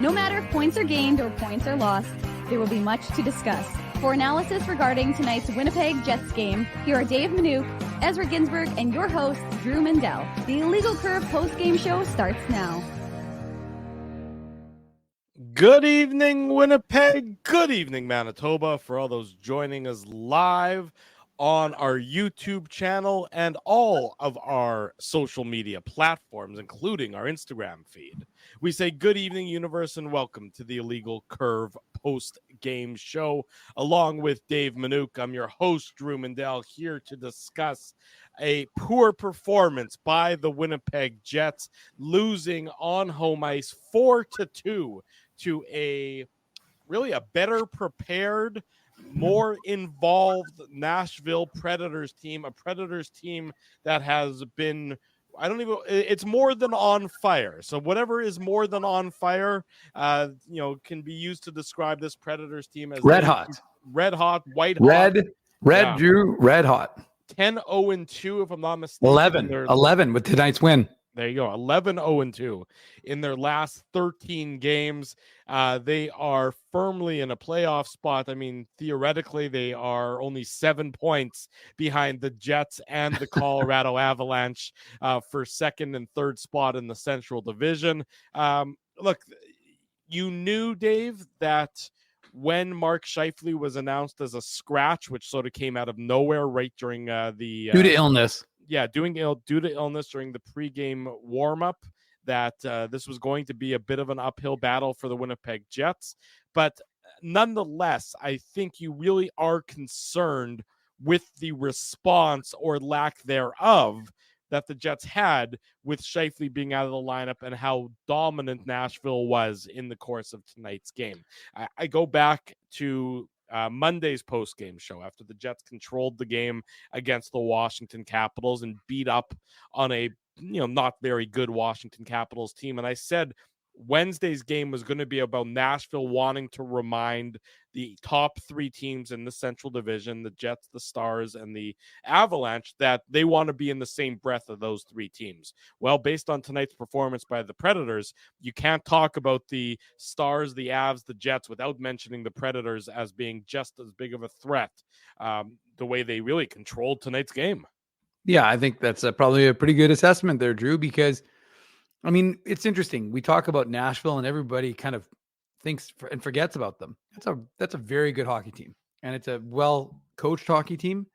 No matter if points are gained or points are lost, there will be much to discuss. For analysis regarding tonight's Winnipeg Jets game, here are Dave Manouk, Ezra Ginsburg, and your host, Drew Mandel. The Illegal Curve post-game show starts now. Good evening, Winnipeg. Good evening, Manitoba. For all those joining us live on our YouTube channel and all of our social media platforms, including our Instagram feed, we say good evening, universe, and welcome to the Illegal Curve post-game show. Along with Dave Manouk, I'm your host, Drew Mandel, here to discuss a poor performance by the Winnipeg Jets, losing on home ice 4-2 to a better prepared, more involved Nashville Predators team, a Predators team that has been, it's more than on fire. So whatever is more than on fire, can be used to describe this Predators team as red hot, white hot. Red, Drew, red hot. 10-0-2, if I'm not mistaken. 11 with tonight's win. There you go, 11-0-2 in their last 13 games. They are firmly in a playoff spot. I mean, theoretically, they are only 7 points behind the Jets and the Colorado Avalanche for second and third spot in the Central Division. Look, you knew, Dave, that when Mark Scheifele was announced as a scratch, which sort of came out of nowhere right during due to illness. Yeah, due to illness during the pregame warm-up, that this was going to be a bit of an uphill battle for the Winnipeg Jets. But nonetheless, I think you really are concerned with the response or lack thereof that the Jets had with Scheifele being out of the lineup and how dominant Nashville was in the course of tonight's game. I go back to Monday's post-game show after the Jets controlled the game against the Washington Capitals and beat up on a not very good Washington Capitals team. And I said Wednesday's game was going to be about Nashville wanting to remind the top three teams in the Central Division, the Jets, the Stars, and the Avalanche, that they want to be in the same breath of those three teams. Well, based on tonight's performance by the Predators, you can't talk about the Stars, the Avs, the Jets without mentioning the Predators as being just as big of a threat, the way they really controlled tonight's game. Yeah, I think that's probably a pretty good assessment there, Drew, because I mean, it's interesting. We talk about Nashville and everybody kind of thinks and forgets about them. That's a very good hockey team. And it's a well-coached hockey team.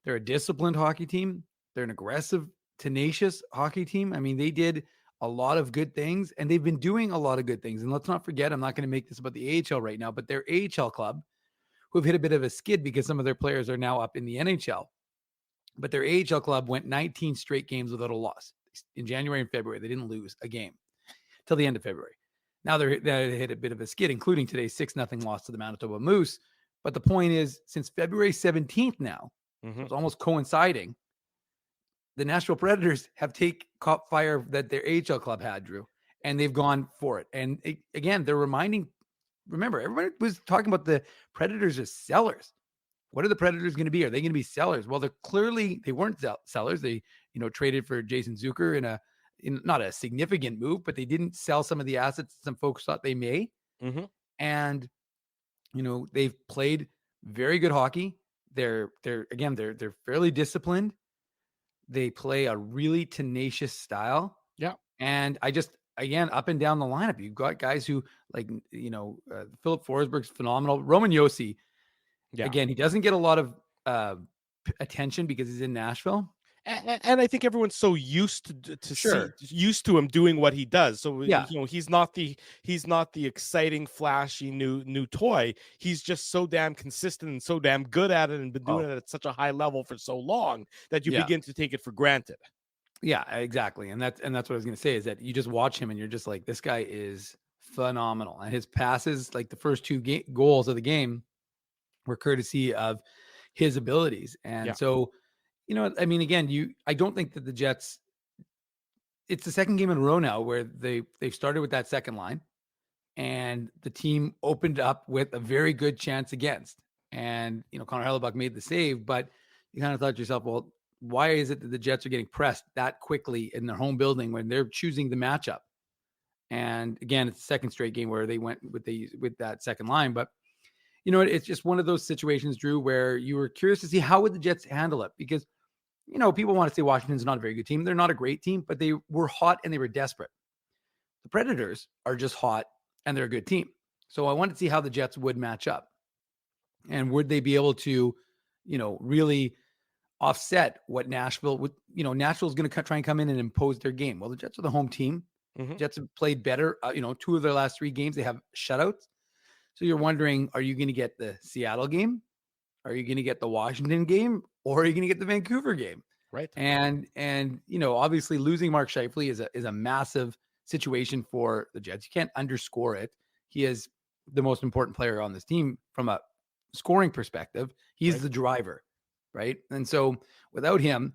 They're a disciplined hockey team. They're an aggressive, tenacious hockey team. I mean, they did a lot of good things, and they've been doing a lot of good things. And let's not forget, I'm not going to make this about the AHL right now, but their AHL club, who have hit a bit of a skid because some of their players are now up in the NHL. But their AHL club went 19 straight games without a loss. In January and February, they didn't lose a game till the end of February. Now they hit a bit of a skid, including today's 6-0 loss to the Manitoba Moose. But the point is, since February 17th now, it's almost coinciding, the Nashville Predators have caught fire that their AHL club had, Drew, and they've gone for it. And again, they're remember, everybody was talking about the Predators as sellers. What are the Predators going to be? Are they going to be sellers? Well, they weren't sellers. They, traded for Jason Zucker in not a significant move, but they didn't sell some of the assets some folks thought they may. And, they've played very good hockey. They're fairly disciplined. They play a really tenacious style. Yeah. And again, up and down the lineup, you've got guys who Philip Forsberg's phenomenal. Roman Josi, again, he doesn't get a lot of attention because he's in Nashville. And I think everyone's so used to him doing what he does. So he's not the exciting, flashy new toy. He's just so damn consistent and so damn good at it, and been doing it at such a high level for so long that you begin to take it for granted. Yeah, exactly. And that's what I was going to say, is that you just watch him and you're just like, this guy is phenomenal. And his passes, like the first two goals of the game, were courtesy of his abilities. And so, I mean, again, I don't think that the Jets, it's the second game in a row now where they've started with that second line and the team opened up with a very good chance against. And, Connor Hellebuck made the save, but you kind of thought to yourself, well, why is it that the Jets are getting pressed that quickly in their home building when they're choosing the matchup? And again, it's the second straight game where they went with that second line. But you know, it's just one of those situations, Drew, where you were curious to see how would the Jets handle it, because you know, people want to say Washington's not a very good team. They're not a great team, but they were hot and they were desperate. The Predators are just hot and they're a good team. So I wanted to see how the Jets would match up, and would they be able to, you know, really offset what Nashville would, you know, Nashville's going to try and come in and impose their game. Well, the Jets are the home team. Mm-hmm. Jets have played better. You know, 2 of their last 3 games, they have shutouts. So you're wondering, are you going to get the Seattle game? Are you going to get the Washington game, or are you going to get the Vancouver game? Right. And you know, obviously losing Mark Scheifele is a massive situation for the Jets. You can't underscore it. He is the most important player on this team from a scoring perspective. He's the driver, right? And so without him,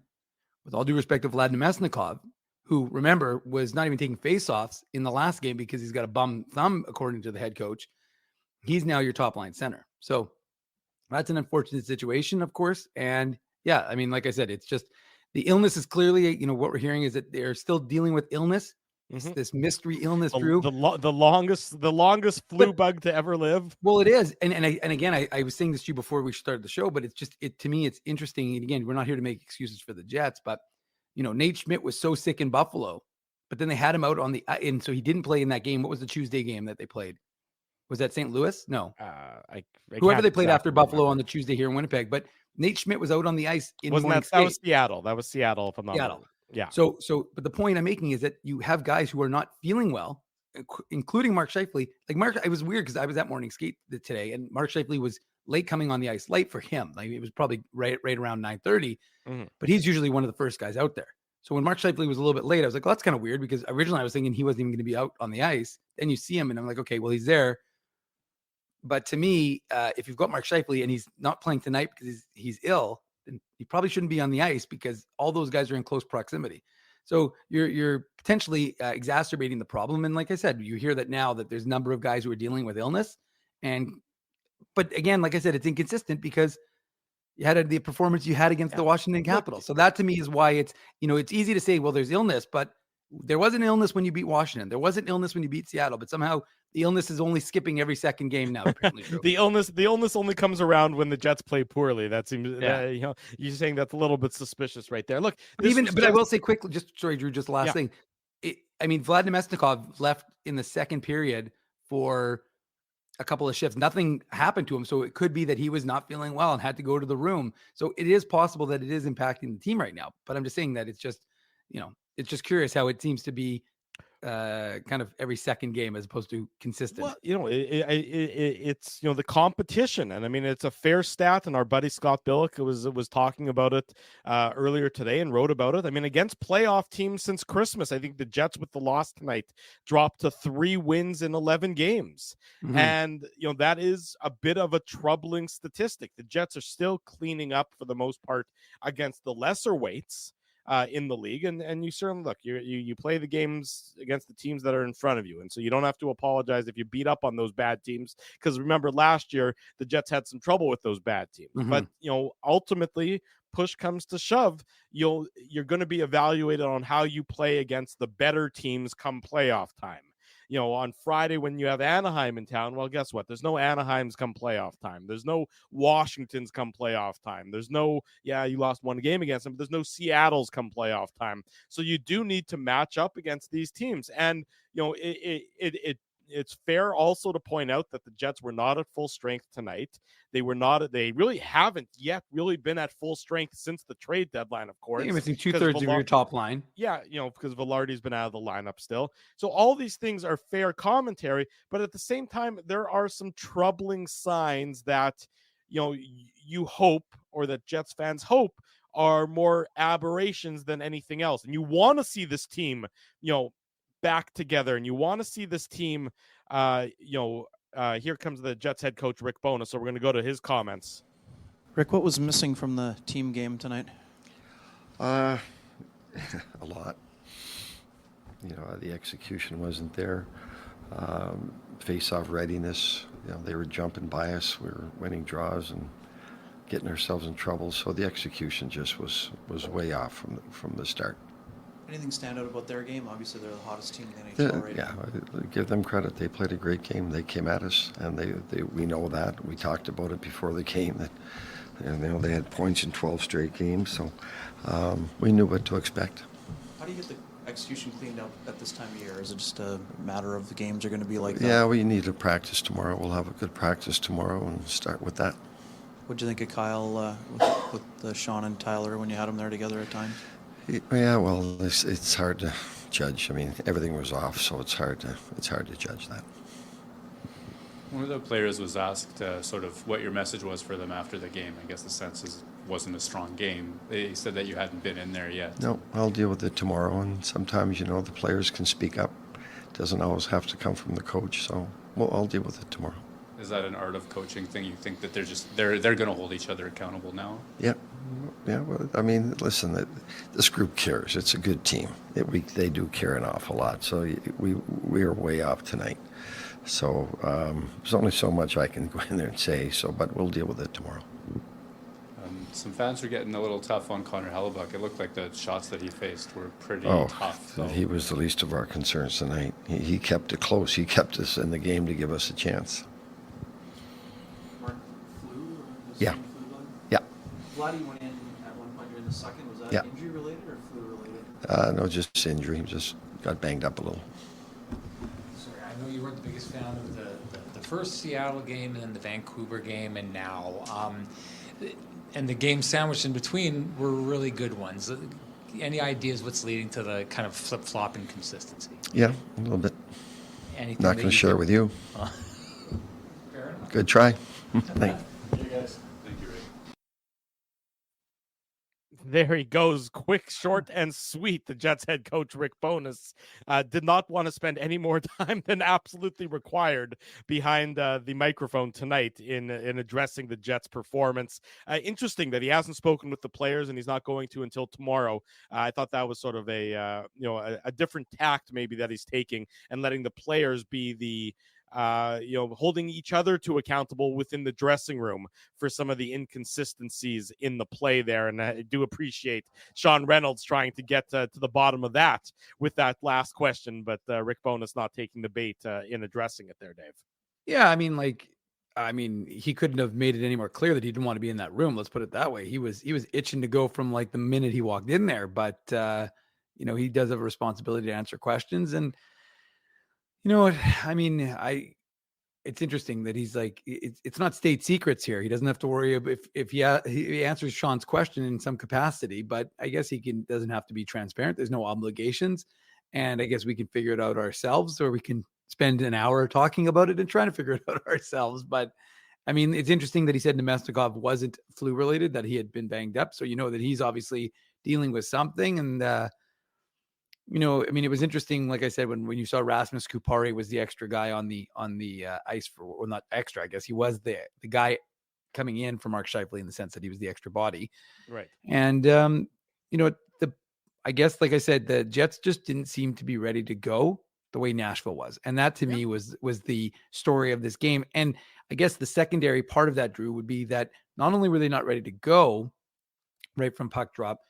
with all due respect to Vlad Nemesnikov, who, remember, was not even taking faceoffs in the last game because he's got a bum thumb, according to the head coach, he's now your top line center. So that's an unfortunate situation, of course. And yeah, I mean, like I said, it's just the illness is clearly, you know, what we're hearing is that they're still dealing with illness. Mm-hmm. This mystery illness, Drew. The longest flu bug to ever live. Well, it is. And again, I was saying this to you before we started the show, but it's just, to me, it's interesting. And again, we're not here to make excuses for the Jets, but you know, Nate Schmidt was so sick in Buffalo, but then they had him out on the, and so he didn't play in that game. What was the Tuesday game that they played? Was that St. Louis? No. Whoever they played after Buffalo on the Tuesday here in Winnipeg, but Nate Schmidt was out on the ice in Wasn't morning that skate. was Seattle. That was Seattle, if I'm not wrong. Yeah. So, but the point I'm making is that you have guys who are not feeling well, including Mark Scheifele. Like Mark, it was weird because I was at morning skate today, and Mark Scheifele was late coming on the ice, late for him. Like it was probably right around 9:30, but he's usually one of the first guys out there. So when Mark Scheifele was a little bit late, I was like, well, that's kind of weird, because originally I was thinking he wasn't even going to be out on the ice. Then you see him, and I'm like, okay, well, he's there. But to me, if you've got Mark Scheifele and he's not playing tonight because he's ill, then he probably shouldn't be on the ice, because all those guys are in close proximity. So you're potentially exacerbating the problem. And like I said, you hear that now that there's a number of guys who are dealing with illness. But again, like I said, it's inconsistent because you had the performance you had against the Washington Capitals. So that to me is why it's, you know, it's easy to say, well, there's illness, but there wasn't illness when you beat Washington. There wasn't illness when you beat Seattle, but somehow the illness is only skipping every second game now. Apparently. the illness only comes around when the Jets play poorly. That seems, you know, you're saying that's a little bit suspicious right there. Look, but I will say quickly, Drew, just last thing. I mean, Vlad Nemesnikov left in the second period for a couple of shifts. Nothing happened to him. So it could be that he was not feeling well and had to go to the room. So it is possible that it is impacting the team right now, but I'm just saying that it's just, you know, it's just curious how it seems to be kind of every second game as opposed to consistent. Well, you know, it's, you know, the competition, and I mean, it's a fair stat, and our buddy Scott Billick was talking about it earlier today and wrote about it. I mean, against playoff teams since Christmas, I think the Jets, with the loss tonight, dropped to 3 wins in 11 games. And you know, that is a bit of a troubling statistic. The Jets are still cleaning up for the most part against the lesser weights in the league, and you certainly look, you play the games against the teams that are in front of you, and so you don't have to apologize if you beat up on those bad teams, because remember last year the Jets had some trouble with those bad teams. But you know, ultimately, push comes to shove, you're going to be evaluated on how you play against the better teams come playoff time. You know, on Friday when you have Anaheim in town, well, guess what? There's no Anaheims come playoff time. There's no Washingtons come playoff time. There's no, you lost one game against them, but there's no Seattles come playoff time. So you do need to match up against these teams. And, you know, it's fair also to point out that the Jets were not at full strength tonight. They really haven't yet really been at full strength since the trade deadline, of course. You're missing 2/3 of your top line. Yeah, you know, because Velarde's been out of the lineup still. So all these things are fair commentary, but at the same time, there are some troubling signs that, you know, you hope, or that Jets fans hope, are more aberrations than anything else. And you want to see this team, you know, back together, and you want to see this team, here comes the Jets head coach, Rick Bowness. So we're going to go to his comments. Rick, what was missing from the team game tonight? A lot. You know, the execution wasn't there. Face-off readiness, you know, they were jumping by us. We were winning draws and getting ourselves in trouble. So the execution just was way off from the start. Anything stand out about their game? Obviously, they're the hottest team in the NHL right Yeah, now. give them credit. They played a great game. They came at us, and we know that. We talked about it before the game that they had points in 12 straight games, so we knew what to expect. How do you get the execution cleaned up at this time of year? Is it just a matter of the games are going to be like that? Yeah, we need to practice tomorrow. We'll have a good practice tomorrow and start with that. What do you think of Kyle with Sean and Tyler when you had them there together at times? Yeah, well, it's hard to judge. I mean, everything was off, so it's hard to judge that. One of the players was asked sort of what your message was for them after the game. I guess the sense is it wasn't a strong game. They said that you hadn't been in there yet. No, I'll deal with it tomorrow, and sometimes, the players can speak up. It doesn't always have to come from the coach, so I'll deal with it tomorrow. Is that an art of coaching thing? You think that they're going to hold each other accountable now? Yeah. Well, I mean, listen, this group cares. It's a good team. They do care an awful lot. So we are way off tonight. So there's only so much I can go in there and say. But we'll deal with it tomorrow. Some fans were getting a little tough on Connor Hellebuck. It looked like the shots that he faced were pretty tough. So. He was the least of our concerns tonight. He kept it close. He kept us in the game to give us a chance. Yeah. Yeah. Vladdy went in at one point during the second. Was that injury related or flu related? No, just injury. He just got banged up a little. Sorry, I know you weren't the biggest fan of the first Seattle game and then the Vancouver game and now. And the game sandwiched in between were really good ones. Any ideas what's leading to the kind of flip-flop inconsistency? Yeah, a little bit. Anything Not going to share with you. Fair enough. Good try. Thanks. You guys. Thank you, Ray. There he goes. Quick, short, and sweet. The Jets head coach, Rick Bowness, did not want to spend any more time than absolutely required behind the microphone tonight in addressing the Jets' performance. Interesting that he hasn't spoken with the players and he's not going to until tomorrow. I thought that was sort of a different tact maybe that he's taking and letting the players be the holding each other to accountable within the dressing room for some of the inconsistencies in the play there. And I do appreciate Sean Reynolds trying to get to the bottom of that with that last question, but Rick Bowness not taking the bait in addressing it there, Dave. Yeah, I mean, he couldn't have made it any more clear that he didn't want to be in that room. Let's put it that way. He was itching to go from like the minute he walked in there, but he does have a responsibility to answer questions. And you know what? I mean, it's interesting that he's like, it's not state secrets here. He doesn't have to worry if he answers Sean's question in some capacity, but I guess he doesn't have to be transparent. There's no obligations. And I guess we can figure it out ourselves, or we can spend an hour talking about it and trying to figure it out ourselves. But I mean, it's interesting that he said Nemestikov wasn't flu related, that he had been banged up. So, that he's obviously dealing with something. And, it was interesting. Like I said, when you saw Rasmus Kupari was the extra guy on the ice or not extra, I guess he was the guy coming in for Mark Scheifele in the sense that he was the extra body. Right. And, I guess, like I said, the Jets just didn't seem to be ready to go the way Nashville was. And that to me was the story of this game. And I guess the secondary part of that, Drew, would be that not only were they not ready to go right from puck drop,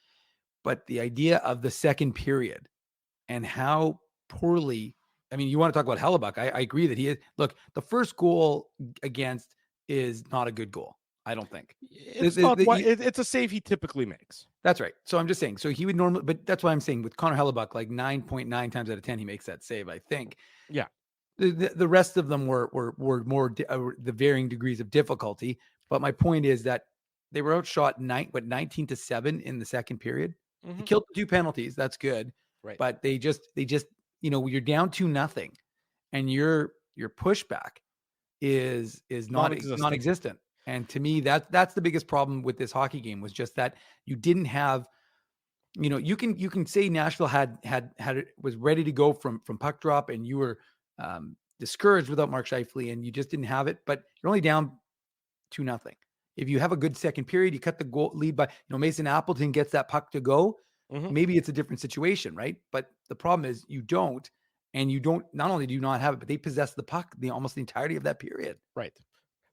but the idea of the second period and how poorly, I mean, you want to talk about Hellebuck. I agree that he is. Look, the first goal against is not a good goal. I don't think. It's a save he typically makes. That's right. So I'm just saying, so he would normally, but that's why I'm saying with Connor Hellebuck, like 9.9 times out of 10, he makes that save, I think. Yeah. The rest of them were more the varying degrees of difficulty. But my point is that they were outshot 19-7 in the second period. Mm-hmm. They killed 2 penalties. That's good. Right. But they just, you're down 2-0 and your pushback is non-existent. And to me, that's the biggest problem with this hockey game, was just that you didn't have, you can say Nashville was ready to go from puck drop, and you were discouraged without Mark Scheifele, and you just didn't have it. But you're only down 2-0. If you have a good second period, you cut the goal lead by, Mason Appleton gets that puck to go. Mm-hmm. Maybe it's a different situation, right? But the problem is you don't, not only do you not have it, but they possess the puck almost the entirety of that period. Right.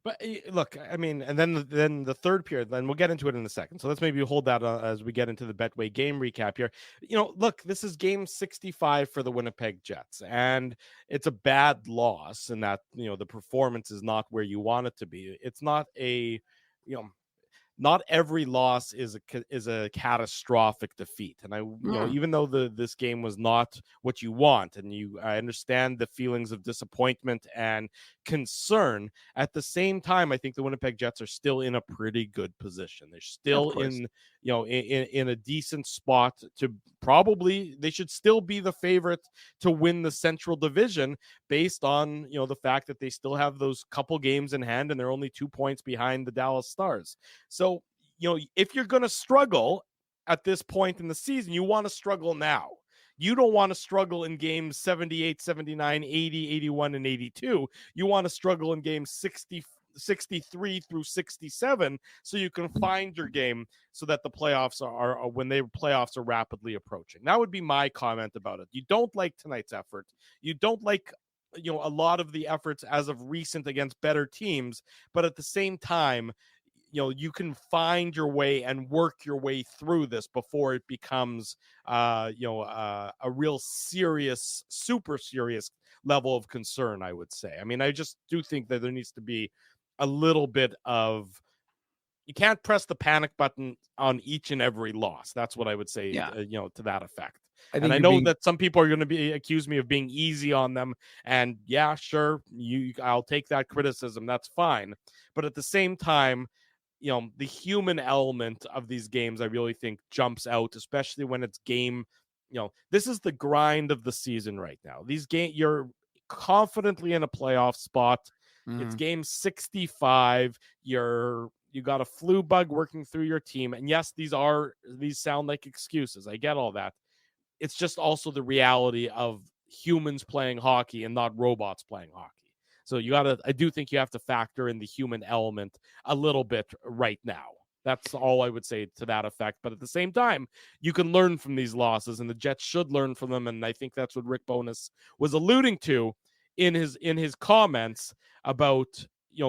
But look, I mean, and then the third period, then we'll get into it in a second. So let's maybe hold that as we get into the Betway game recap here. Look, this is game 65 for the Winnipeg Jets, and it's a bad loss in that, the performance is not where you want it to be. It's not not every loss is a catastrophic defeat. And even though this game was not what you want, and I understand the feelings of disappointment and concern, at the same time, I think the Winnipeg Jets are still in a pretty good position. They're still in a decent spot to they should still be the favorite to win the Central Division based on, the fact that they still have those couple games in hand and they're only 2 points behind the Dallas Stars. So, if you're going to struggle at this point in the season, you want to struggle now. You don't want to struggle in games 78, 79, 80, 81, and 82. You want to struggle in games 63 through 67 so you can find your game so that the playoffs are when the playoffs are rapidly approaching. That would be my comment about it. You don't like tonight's effort. You don't like a lot of the efforts as of recent against better teams, but at the same time, you can find your way and work your way through this before it becomes a real serious, super serious level of concern, I would say. I mean, I just do think that there needs to be a little bit of, you can't press the panic button on each and every loss. That's what I would say, to that effect. I know that some people are going to accuse me of being easy on them. And yeah, sure, I'll take that criticism. That's fine. But at the same time, the human element of these games, I really think jumps out, especially when it's game, this is the grind of the season right now. These games, you're confidently in a playoff spot. It's game 65. You got a flu bug working through your team. And yes, these sound like excuses. I get all that. It's just also the reality of humans playing hockey and not robots playing hockey. So I do think you have to factor in the human element a little bit right now. That's all I would say to that effect. But at the same time, you can learn from these losses, and the Jets should learn from them. And I think that's what Rick Bowness was alluding to in his comments about,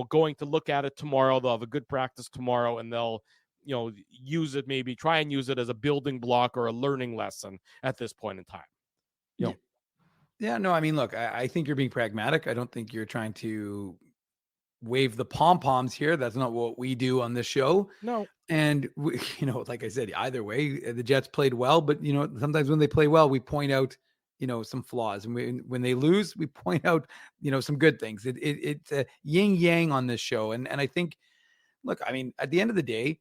going to look at it tomorrow. They'll have a good practice tomorrow, and they'll, try and use it as a building block or a learning lesson at this point in time. Yeah, no, I mean, look, I think you're being pragmatic. I don't think you're trying to wave the pom-poms here. That's not what we do on this show. No. And, like I said, either way, the Jets played well, but, sometimes when they play well, we point out, some flaws. And when they lose, we point out, some good things. It's a yin yang on this show. And I think, look, I mean, at the end of the day,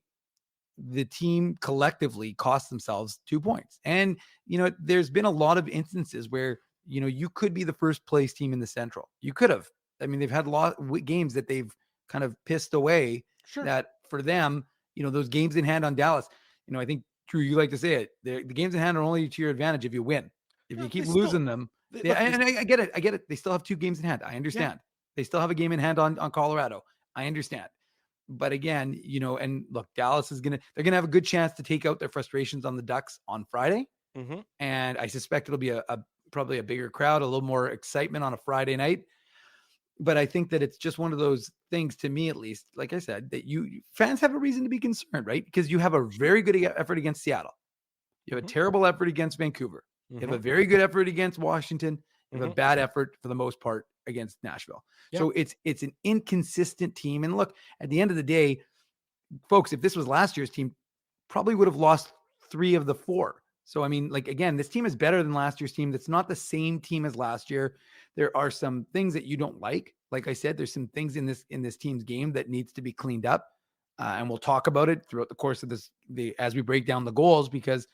the team collectively cost themselves 2 points. And, there's been a lot of instances where, you could be the first place team in the Central. You could have. I mean, they've had a lot of games that they've kind of pissed away. Sure. That for them, those games in hand on Dallas, I think, Drew, you like to say it. The games in hand are only to your advantage if you win. If you keep losing them. I get it. I get it. They still have 2 games in hand. I understand. Yeah. They still have a game in hand on Colorado. I understand. But again, and look, Dallas they're going to have a good chance to take out their frustrations on the Ducks on Friday. Mm-hmm. And I suspect it'll be probably a bigger crowd, a little more excitement on a Friday night. But I think that it's just one of those things, to me at least, like I said, that fans have a reason to be concerned, right? Because you have a very good effort against Seattle. You have a terrible effort against Vancouver. You have a very good effort against Washington. You have a bad effort for the most part against Nashville. Yeah. So it's an inconsistent team. And look, at the end of the day, folks, if this was last year's team, probably would have lost 3 of the 4. So, I mean, like, again, this team is better than last year's team. That's not the same team as last year. There are some things that you don't like. Like I said, there's some things in this team's game that needs to be cleaned up. And we'll talk about it throughout the course of as we break down the goals, because,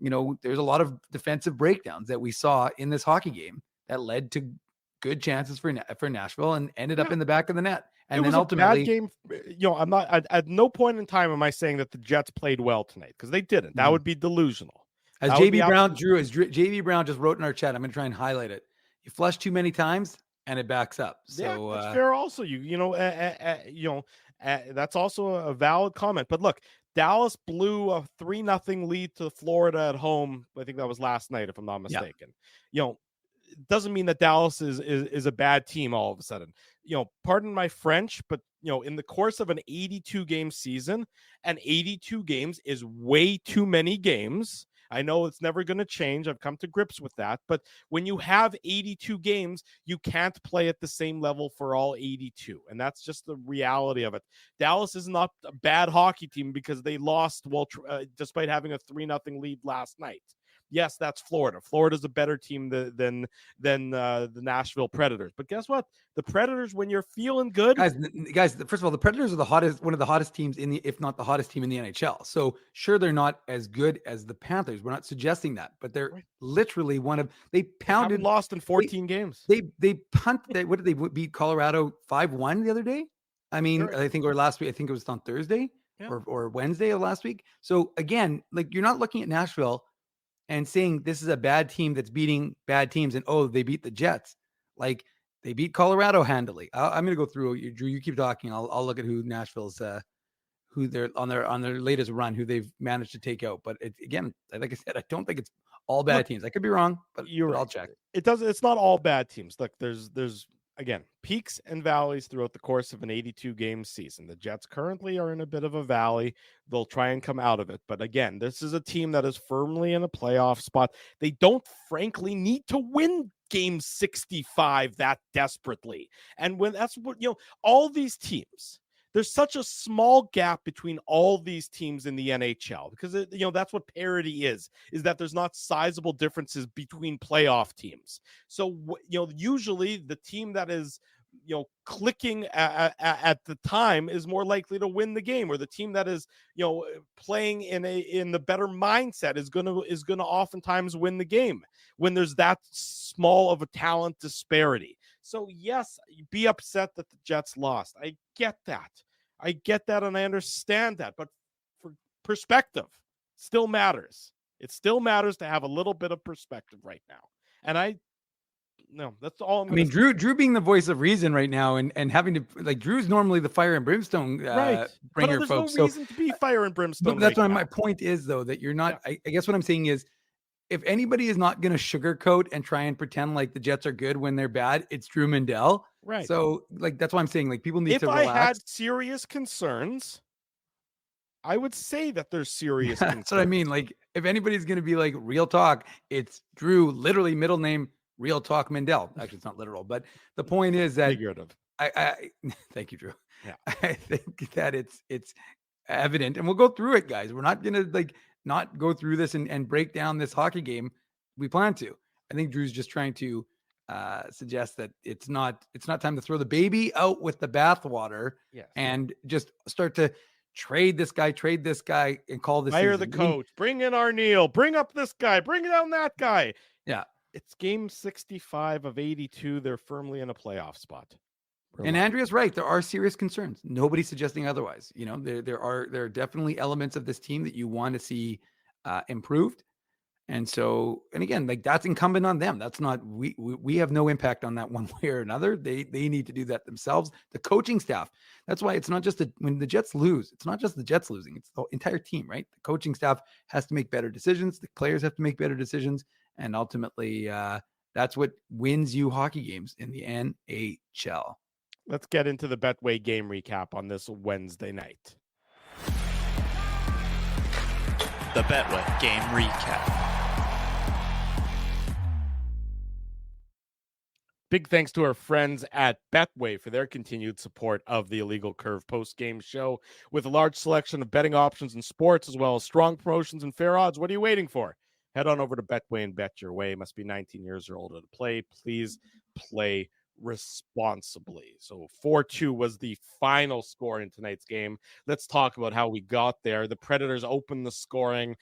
there's a lot of defensive breakdowns that we saw in this hockey game that led to good chances for Nashville and ended up in the back of the net. And then ultimately, bad game. I'm not at no point in time am I saying that the Jets played well tonight, because they didn't. That would be delusional. As JB Brown just wrote in our chat, I'm going to try and highlight it. You flush too many times and it backs up. So that's fair. Also, that's also a valid comment. But look, Dallas blew a 3-0 lead to Florida at home. I think that was last night, if I'm not mistaken. it doesn't mean that Dallas is a bad team all of a sudden. Pardon my French, but in the course of an 82 game season, and 82 games is way too many games. I know it's never going to change. I've come to grips with that. But when you have 82 games, you can't play at the same level for all 82. And that's just the reality of it. Dallas is not a bad hockey team because they lost despite having a 3-0 lead last night. Yes, that's Florida. Florida's a better team than the Nashville Predators. But guess what? The Predators, when you're feeling good, guys. First of all, the Predators are one of the hottest teams if not the hottest team in the NHL. So sure, they're not as good as the Panthers. We're not suggesting that, but they're literally they pounded, lost in 14 games. They punted. What did they beat Colorado 5-1 the other day? I mean, sure. I think or last week. I think it was on Thursday or Wednesday of last week. So again, like you're not looking at Nashville and saying this is a bad team that's beating bad teams and they beat the Jets. Like they beat Colorado handily. I'm going to go through you, Drew. You keep talking. I'll look at who Nashville's who they're on their latest run, who they've managed to take out. But again, like I said, I don't think it's all bad teams. I could be wrong, but I'll check. It's not all bad teams. Look, there's again, peaks and valleys throughout the course of an 82 game season. The Jets currently are in a bit of a valley. They'll try and come out of it. But again, this is a team that is firmly in a playoff spot. They don't frankly need to win game 65 that desperately. And when that's what, all these teams, there's such a small gap between all these teams in the NHL because that's what parity is that there's not sizable differences between playoff teams. So usually the team that is clicking at the time is more likely to win the game, or the team that is playing in the better mindset is going to oftentimes win the game when there's that small of a talent disparity. So yes, be upset that the Jets lost. I get that, and I understand that. But for perspective, still matters. It still matters to have a little bit of perspective right now. And that's all. Drew being the voice of reason right now, and having to Drew's normally the fire and brimstone bringer, but there's folks. No reason to be fire and brimstone. That's why my point is though that you're not. Yeah. I guess what I'm saying is, if anybody is not going to sugarcoat and try and pretend like the Jets are good when they're bad, it's Drew Mandel. Right. So that's why I'm saying people need to relax. If I had serious concerns, I would say that there's serious concerns. That's what I mean. If anybody's going to be real talk, it's Drew, literally middle name, Real Talk Mandel. Actually, it's not literal, but the point is that figurative. I thank you, Drew. Yeah. I think that it's evident, and we'll go through it, guys. We're not going to not go through this and break down this hockey game. We plan to. I think Drew's just trying to suggest that it's not time to throw the baby out with the bathwater and just start to trade this guy, and call this fire the coach, bring in Arneal, bring up this guy, bring down that guy. Yeah. It's game 65 of 82. They're firmly in a playoff spot. And Andrea's right. There are serious concerns. Nobody's suggesting otherwise. There are definitely elements of this team that you want to see improved. And so, and again, that's incumbent on them. That's not, we have no impact on that one way or another. They need to do that themselves. The coaching staff. That's why it's not just when the Jets lose, it's not just the Jets losing. It's the entire team, right? The coaching staff has to make better decisions. The players have to make better decisions. And ultimately, that's what wins you hockey games in the NHL. Let's get into the Betway game recap on this Wednesday night. The Betway game recap. Big thanks to our friends at Betway for their continued support of the Illegal Curve post-game show. With a large selection of betting options in sports, as well as strong promotions and fair odds, what are you waiting for? Head on over to Betway and bet your way. Must be 19 years or older to play. Please play responsibly. So 4-2 was the final score in tonight's game. Let's talk about how we got there. The Predators opened the scoring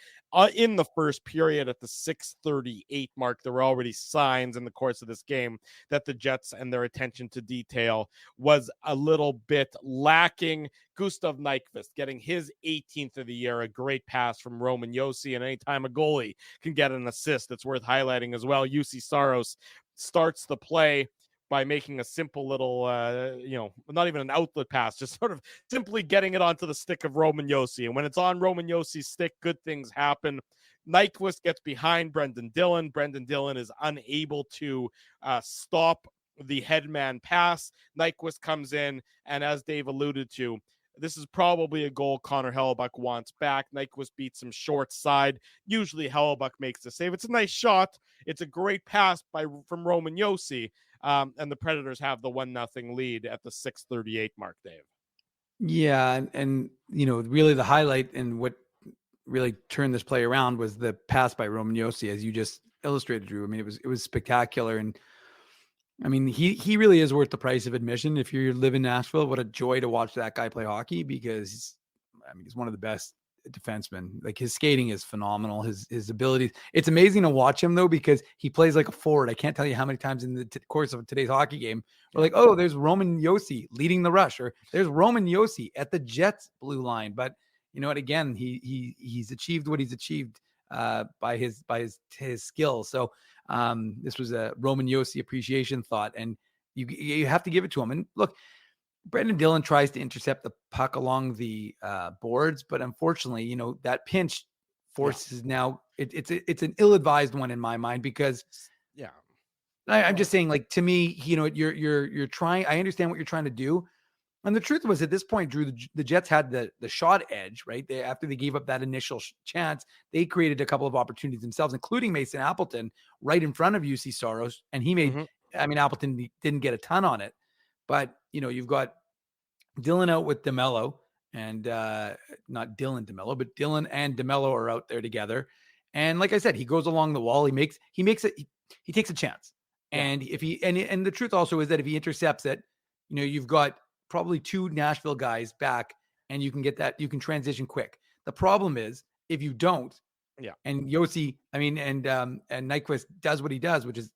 in the first period at the 6:38 mark. There were already signs in the course of this game that the Jets and their attention to detail was a little bit lacking. Gustav Nyquist getting his 18th of the year, a great pass from Roman Josi, and anytime a goalie can get an assist, it's worth highlighting as well. Juuse Saros starts the play by making a simple little, not even an outlet pass, just sort of simply getting it onto the stick of Roman Josi. And when it's on Roman Josi's stick, good things happen. Nyquist gets behind Brendan Dillon. Brendan Dillon is unable to stop the headman pass. Nyquist comes in, and as Dave alluded to, this is probably a goal Connor Hellebuck wants back. Nyquist beats him short side. Usually Hellebuck makes the save. It's a nice shot. It's a great pass from Roman Josi. And the Predators have the 1-0 lead at the 6:38 mark, Dave. Yeah, and really the highlight and what really turned this play around was the pass by Roman Josi, as you just illustrated, Drew. I mean, it was spectacular, and I mean, he really is worth the price of admission. If you live in Nashville, what a joy to watch that guy play hockey, because he's one of the best defensemen. Like, his skating is phenomenal. His abilities. It's amazing to watch him though, because he plays like a forward. I can't tell you how many times in the course of today's hockey game, we're like, oh, there's Roman Josi leading the rush, or there's Roman Josi at the Jets blue line. But you know what? Again, he's achieved what he's achieved by his skill. So this was a Roman Josi appreciation thought, and you have to give it to him. And look, Brendan Dillon tries to intercept the puck along the boards, but unfortunately, that pinch forces now it's an ill-advised one in my mind, because I'm just saying, like, to me, you're trying. I understand what you're trying to do. And the truth was, at this point, Drew, the Jets had the shot edge, right? After they gave up that initial chance, they created a couple of opportunities themselves, including Mason Appleton right in front of UC Soros. And he made, I mean, Appleton didn't get a ton on it, but you've got Dillon out with DeMello, and not Dylan DeMello, but Dillon and DeMello are out there together. And like I said, he goes along the wall. He takes a chance. And if and the truth also is that if he intercepts it, you've got probably two Nashville guys back, and you can transition quick. The problem is if you don't, and Josi, and Nyquist does what he does, which is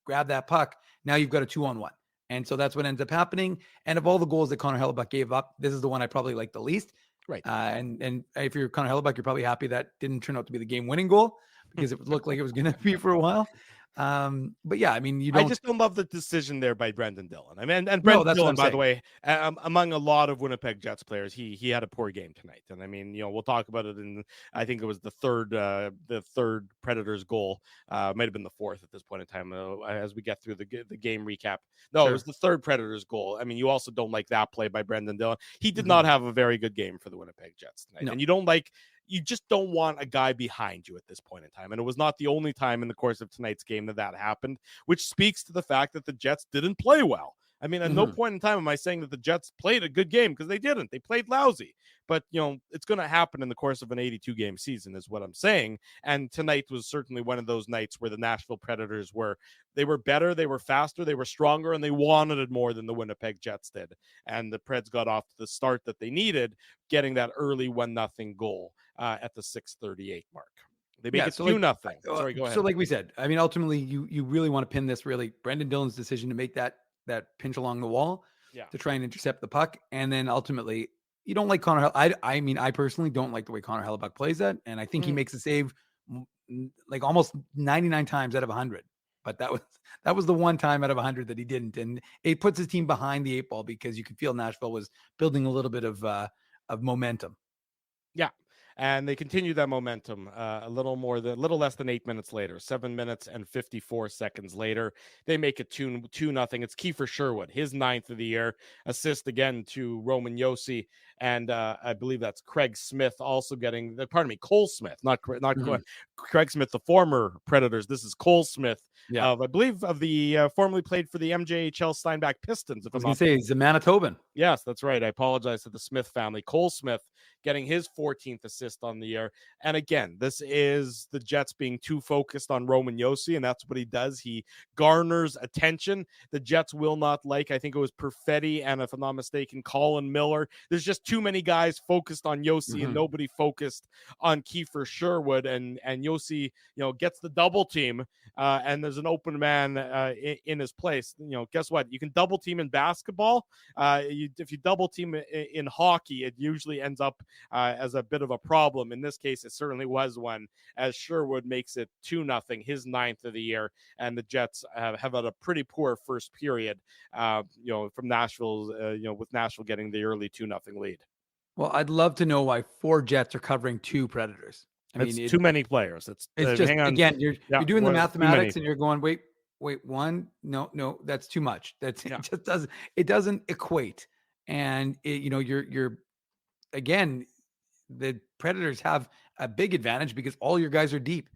grab that puck. Now you've got a 2-on-1. And so that's what ends up happening. And of all the goals that Connor Hellebuck gave up, this is the one I probably like the least. Right. And if you're Connor Hellebuck, you're probably happy that didn't turn out to be the game-winning goal, because it looked like it was going to be for a while. But yeah, I mean, I just don't love the decision there by Brendan Dillon. I mean, and Brendan Dillon, by the way, among a lot of Winnipeg Jets players, he had a poor game tonight. And I mean, we'll talk about it I think it was the third Predators goal. Might have been the fourth at this point in time, as we get through the game recap. No, It was the third Predators goal. I mean, you also don't like that play by Brendan Dillon. He did not have a very good game for the Winnipeg Jets tonight. No. And you just don't want a guy behind you at this point in time. And it was not the only time in the course of tonight's game that happened, which speaks to the fact that the Jets didn't play well. I mean, at no point in time am I saying that the Jets played a good game, because they didn't. They played lousy. But, it's going to happen in the course of an 82-game season is what I'm saying. And tonight was certainly one of those nights where the Nashville Predators were better, they were faster, they were stronger, and they wanted it more than the Winnipeg Jets did. And the Preds got off to the start that they needed, getting that early 1-0 goal at the 6:38 mark. They make it 2-0. Sorry, go ahead. So like we said, I mean, ultimately, you really want to pin this, really, Brendan Dillon's decision to make that pinch along the wall to try and intercept the puck. And then ultimately, you don't like Connor. I mean, I personally don't like the way Connor Hellebuck plays that. And I think he makes a save like almost 99 times out of 100. But that was the one time out of 100 that he didn't. And it puts his team behind the 8 ball, because you could feel Nashville was building a little bit of momentum. Yeah. And they continued that momentum a little less than 8 minutes later, 7 minutes and 54 seconds later. They make it 2-0. It's Kiefer Sherwood, his 9th of the year, assist again to Roman Josi. And I believe that's Craig Smith also getting, Cole Smith, not Craig Smith, the former Predators. This is Cole Smith, I believe, of the formerly played for the MJHL Steinbach Pistons. I was going to say he's a Manitoban. Yes, that's right. I apologize to the Smith family. Cole Smith getting his 14th assist on the year. And again, this is the Jets being too focused on Roman Josi, and that's what he does. He garners attention. The Jets will not like, I think it was Perfetti, and if I'm not mistaken, Colin Miller. There's just too many guys focused on Josi and nobody focused on Kiefer Sherwood. And Josi, gets the double team, and there's an open man in his place. Guess what? You can double team in basketball. If you double team in hockey, it usually ends up as a bit of a problem. In this case, it certainly was one, as Sherwood makes it 2-0, his 9th of the year, and the Jets have had a pretty poor first period, from Nashville, with Nashville getting the early 2-0 lead. Well, I'd love to know why 4 Jets are covering 2 Predators. I It's mean, too many players. It's just, hang on. again, you're doing the too mathematics many. and you're going, wait, one, no, that's too much. Yeah. It doesn't equate. And you're again, the Predators have a big advantage because all your guys are deep.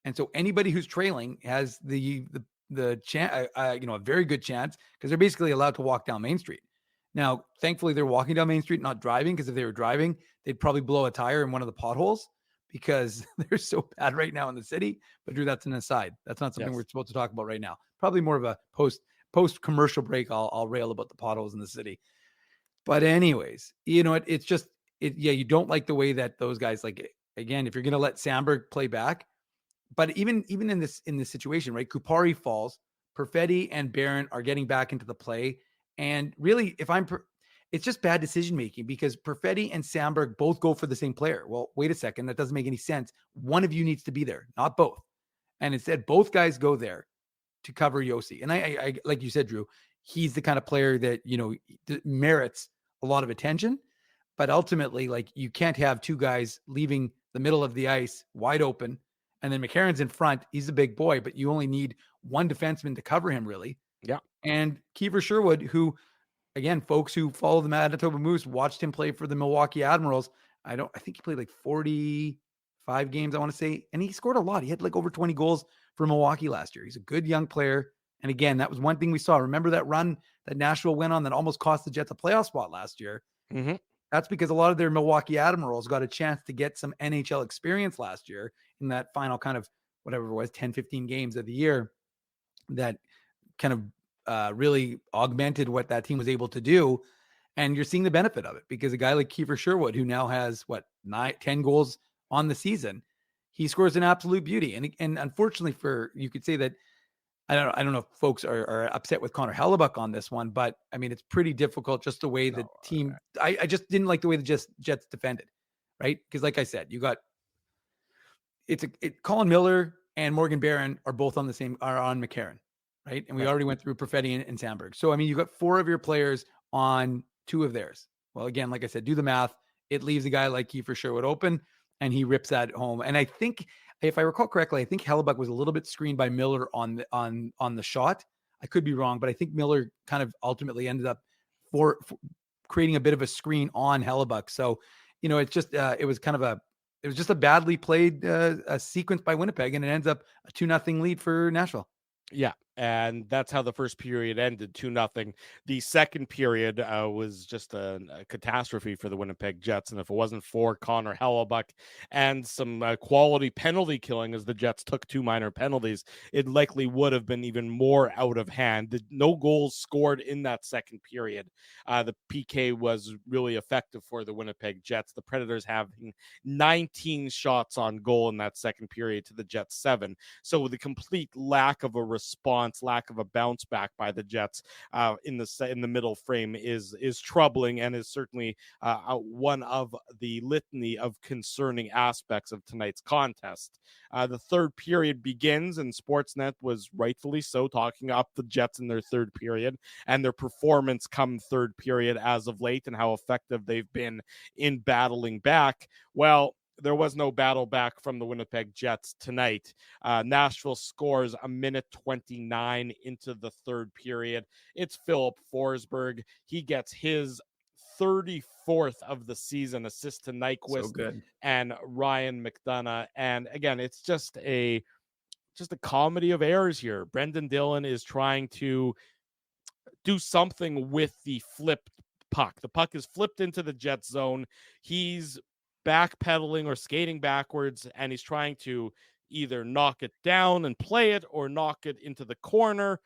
And so anybody who's trailing has the chance, a very good chance, because they're basically allowed to walk down Main Street. Now, thankfully, they're walking down Main Street, not driving, because if they were driving, they'd probably blow a tire in one of the potholes because they're so bad right now in the city. But Drew, that's an aside. That's not something we're supposed to talk about right now. Probably more of a post commercial break. I'll rail about the potholes in the city. But anyways, it's just you don't like the way that those guys, like, again, if you're going to let Sandberg play back, but even in this situation, right? Kupari falls, Perfetti and Barron are getting back into the play. And really, it's just bad decision making because Perfetti and Sandberg both go for the same player. Well, wait a second, that doesn't make any sense. One of you needs to be there, not both. And instead, both guys go there to cover Yossi. And I like you said, Drew, he's the kind of player that merits a lot of attention. But ultimately, like, you can't have two guys leaving the middle of the ice wide open, and then McCarron's in front. He's a big boy, but you only need one defenseman to cover him, really. Yeah. And Kiefer Sherwood, who, again, folks who follow the Manitoba Moose watched him play for the Milwaukee Admirals. I think he played like 45 games, I want to say, and he scored a lot. He had like over 20 goals for Milwaukee last year. He's a good young player. And again, that was one thing we saw. Remember that run that Nashville went on that almost cost the Jets a playoff spot last year? Mm-hmm. That's because a lot of their Milwaukee Admirals got a chance to get some NHL experience last year in that final kind of whatever it was, 10, 15 games of the year that kind of really augmented what that team was able to do. And you're seeing the benefit of it because a guy like Kiefer Sherwood, who now has 10 goals on the season, he scores an absolute beauty. And unfortunately you could say that, I don't know if folks are upset with Connor Hellebuck on this one, but I mean, it's pretty difficult just the way the team, I just didn't like the way the Jets defended, right? Because like I said, you got, Colin Miller and Morgan Barron are both on McCarron, right? And we already went through Perfetti and Sandberg. So, I mean, you got four of your players on two of theirs. Well, again, like I said, do the math. It leaves a guy like Kiefer Sherwood open and he rips that home. And I think, if I recall correctly, I think Hellebuck was a little bit screened by Miller on the shot. I could be wrong, but I think Miller kind of ultimately ended up for creating a bit of a screen on Hellebuck. So, it's just it was just a badly played a sequence by Winnipeg, and it ends up a 2-0 lead for Nashville. Yeah, and that's how the first period ended, 2-0. The second period was just a catastrophe for the Winnipeg Jets, and if it wasn't for Connor Hellebuck and some quality penalty killing as the Jets took two minor penalties, it likely would have been even more out of hand. No goals scored in that second period. The PK was really effective for the Winnipeg Jets. The Predators having 19 shots on goal in that second period to the Jets 7. So the complete lack of a response, lack of a bounce back by the Jets in the middle frame is troubling and is certainly one of the litany of concerning aspects of tonight's contest. The third period begins, and Sportsnet was rightfully so talking up the Jets in their third period and their performance come third period as of late and how effective they've been in battling back. Well, there was no battle back from the Winnipeg Jets tonight. Nashville scores a minute 29 into the third period. It's Philip Forsberg. He gets his 34th of the season assist to Nyquist and Ryan McDonough. And again, it's just a comedy of errors here. Brendan Dillon is trying to do something with the flipped puck. The puck is flipped into the Jet zone. He's backpedaling or skating backwards, and he's trying to either knock it down and play it or knock it into the corner.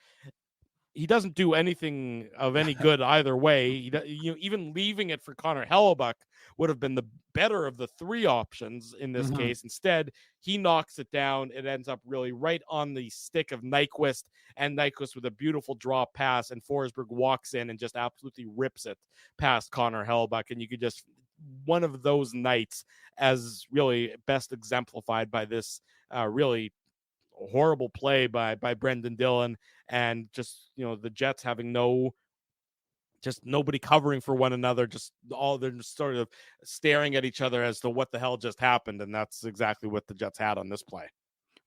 He doesn't do anything of any good either way. Even leaving it for Connor Hellebuck would have been the better of the three options in this case. Instead, he knocks it down. It ends up really right on the stick of Nyquist, and Nyquist with a beautiful draw pass, and Forsberg walks in and just absolutely rips it past Connor Hellebuck. And you could just, one of those nights as really best exemplified by this really horrible play by Brendan Dillon, and just the Jets having no just nobody covering for one another. They're just sort of staring at each other as to what the hell just happened. And that's exactly what the Jets had on this play.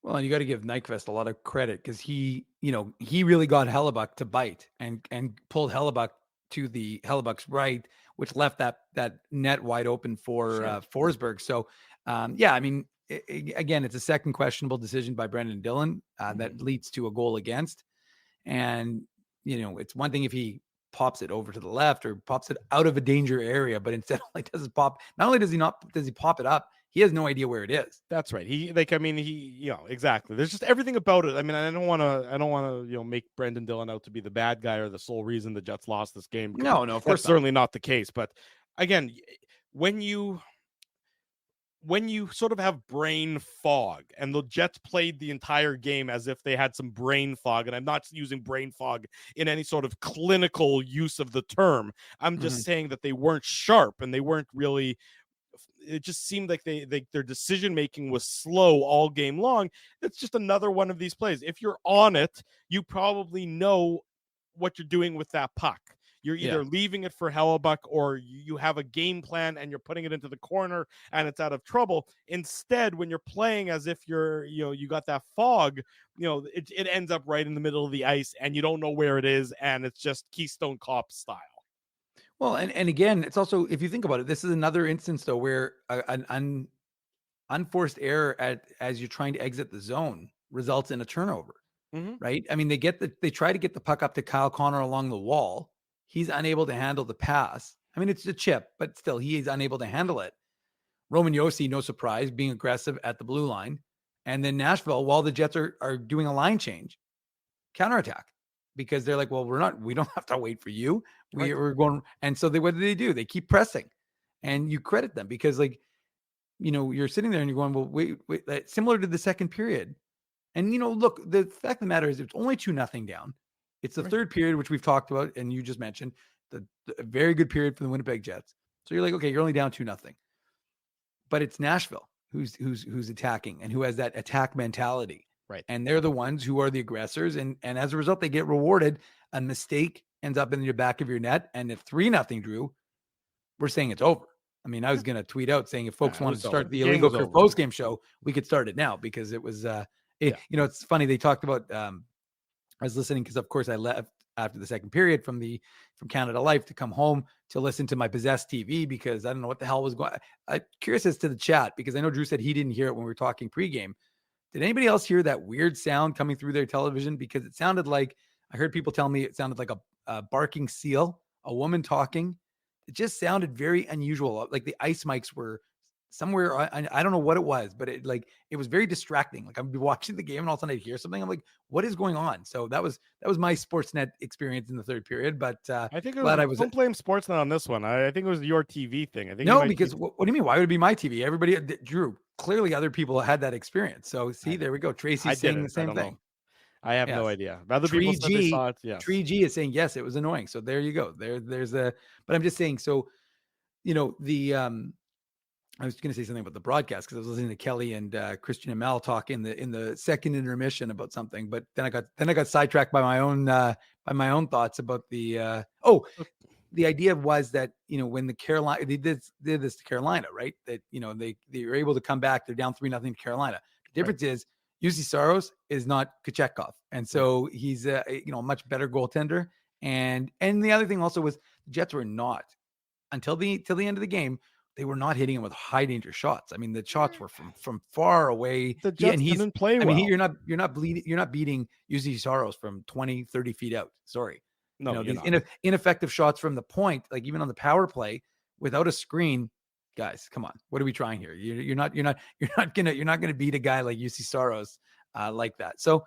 Well, and you got to give Nyquist a lot of credit because he really got Hellebuck to bite and pulled Hellebuck to the Hellebuck's right, which left that net wide open for Forsberg. So, I mean, again, it's a second questionable decision by Brendan Dillon that leads to a goal against. And, it's one thing if he pops it over to the left or pops it out of a danger area, but instead does he pop it up, he has no idea where it is. That's right. Exactly. There's just everything about it. I mean, I don't want to, make Brendan Dillon out to be the bad guy or the sole reason the Jets lost this game. No, of course that's certainly not the case. But again, when you sort of have brain fog, and the Jets played the entire game as if they had some brain fog, and I'm not using brain fog in any sort of clinical use of the term. I'm just saying that they weren't sharp and they weren't really. It just seemed like their decision making was slow all game long. It's just another one of these plays. If you're on it, you probably know what you're doing with that puck. You're either leaving it for Hellebuck or you have a game plan and you're putting it into the corner and it's out of trouble. Instead, when you're playing as if you got that fog, it ends up right in the middle of the ice and you don't know where it is, and it's just Keystone Cop style. Well, and again, it's also, if you think about it, this is another instance though where an unforced error as you're trying to exit the zone results in a turnover, right? I mean, they try to get the puck up to Kyle Connor along the wall. He's unable to handle the pass. I mean, it's a chip, but still, he is unable to handle it. Roman Josi, no surprise, being aggressive at the blue line, and then Nashville, while the Jets are doing a line change, counterattack. Because they're like, well, we don't have to wait for you. We're going. And so what do? They keep pressing, and you credit them because you're sitting there and you're going, well, wait, similar to the second period. And, look, the fact of the matter is it's only 2-0 down. It's the third period, which we've talked about. And you just mentioned the very good period for the Winnipeg Jets. So you're like, okay, you're only down 2-0, but it's Nashville who's attacking and who has that attack mentality. Right. And they're the ones who are the aggressors. And as a result, they get rewarded. A mistake ends up in the back of your net. And if 3-0 Drew, we're saying it's over. I mean, I was going to tweet out saying if folks wanted to start the Illegal Curve post-game show, we could start it now because it was, it's funny. They talked about, I was listening because of course I left after the second period from Canada Life to come home to listen to my Possessed TV because I don't know what the hell was going on. I'm curious as to the chat because I know Drew said he didn't hear it when we were talking pregame. Did anybody else hear that weird sound coming through their television? Because it sounded like, I heard people tell me it sounded like a barking seal, a woman talking. It just sounded very unusual. Like the ice mics were somewhere. I don't know what it was, but it was very distracting. Like I'd be watching the game and all of a sudden I'd hear something. I'm like, what is going on? So that was my Sportsnet experience in the third period. But I think don't blame Sportsnet on this one. I think it was your TV thing. I think because what do you mean? Why would it be my TV? Everybody, Drew, clearly other people had that experience. So see, there we go. Tracy's saying the same thing. I have no idea. Other people said they saw it. Yes. 3G is saying yes, it was annoying. So there you go. But I'm just saying. So, I was going to say something about the broadcast because I was listening to Kelly and Christian and Mel talk in the second intermission about something. But then I got sidetracked by my own thoughts about the idea was that when the Carolina they did this to Carolina, right? That they were able to come back. They're down 3-0 to Carolina. The difference is UC Saros is not Kochetkov, and so he's a much better goaltender. And the other thing also was the Jets were not until the end of the game. They were not hitting him with high danger shots. I mean, the shots were from far away. The Jets didn't play well. I mean, you're not beating UC Saros from 20, 30 feet out. Sorry. No, these ineffective shots from the point, like even on the power play without a screen, guys, come on. What are we trying here? You're not gonna beat a guy like UC Saros like that. So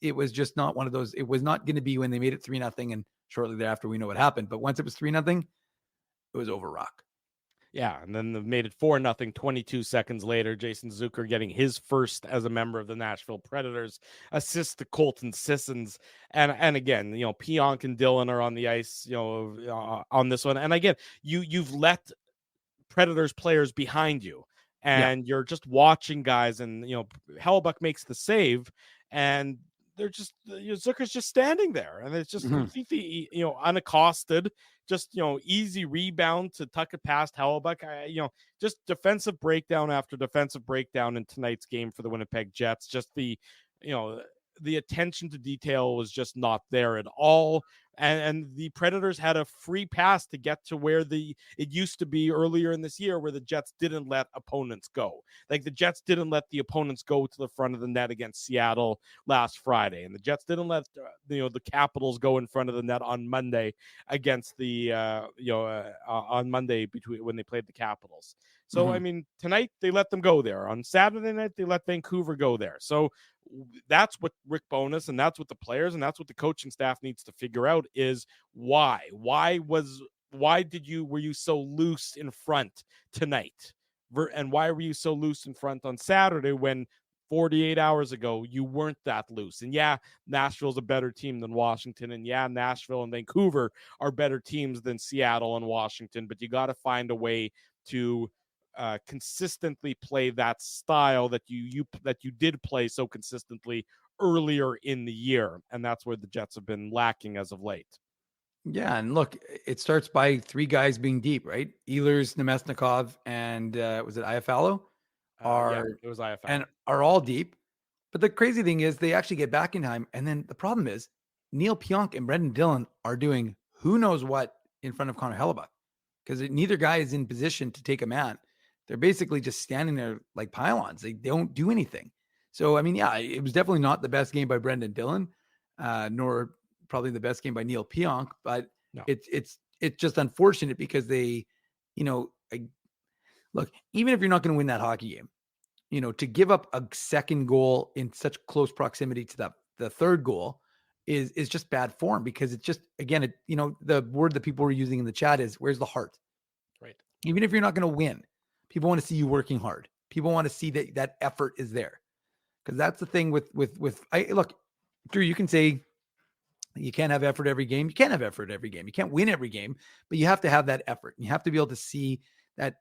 it was just not one of those. It was not going to be when they made it 3-0 and shortly thereafter we know what happened. But once it was 3-0, it was over rock. Yeah, and then they made it 4-0 22 seconds later. Jason Zucker getting his first as a member of the Nashville Predators, assist to Colton Sissons. And again, Pionk and Dillon are on the ice, on this one. And again, you've let Predators players behind you, and you're just watching guys, and Hellebuck makes the save, and they're just Zucker's just standing there, and it's just Mhm. completely unaccosted. Just easy rebound to tuck it past Hellebuck. Just defensive breakdown after defensive breakdown in tonight's game for the Winnipeg Jets. Just the attention to detail was just not there at all. And the Predators had a free pass to get to where it used to be earlier in this year, where the Jets didn't let opponents go. Like the Jets didn't let the opponents go to the front of the net against Seattle last Friday, and the Jets didn't let the Capitals go in front of the net on Monday against the on Monday between when they played the Capitals. So I mean, tonight they let them go there. On Saturday night they let Vancouver go there. So that's what Rick Bowness and that's what the players and that's what the coaching staff needs to figure out is why were you so loose in front tonight, and why were you so loose in front on Saturday when 48 hours ago you weren't that loose? And yeah, Nashville's a better team than Washington, and yeah, Nashville and Vancouver are better teams than Seattle and Washington, but you got to find a way to consistently play that style that you did play so consistently earlier in the year, and that's where the Jets have been lacking as of late. Yeah, and look, it starts by three guys being deep, right? Ehlers, Nemesnikov, and was it Iafallo? It was IFL. And are all deep. But the crazy thing is they actually get back in time, and then the problem is Neil Pionk and Brendan Dillon are doing who knows what in front of Connor Hellebuck, because neither guy is in position to take a man. They're basically just standing there like pylons. They don't do anything. So, I mean, yeah, it was definitely not the best game by Brendan Dillon, nor probably the best game by Neil Pionk, but no. It's just unfortunate because they, look, even if you're not going to win that hockey game, to give up a second goal in such close proximity to the third goal is just bad form, because it's just, again, the word that people were using in the chat is, where's the heart? Right. Even if you're not going to win, people want to see you working hard. People want to see that effort is there. Because that's the thing with look, Drew, you can say you can't have effort every game. You can't have effort every game. You can't win every game, but you have to have that effort. You have to be able to see that,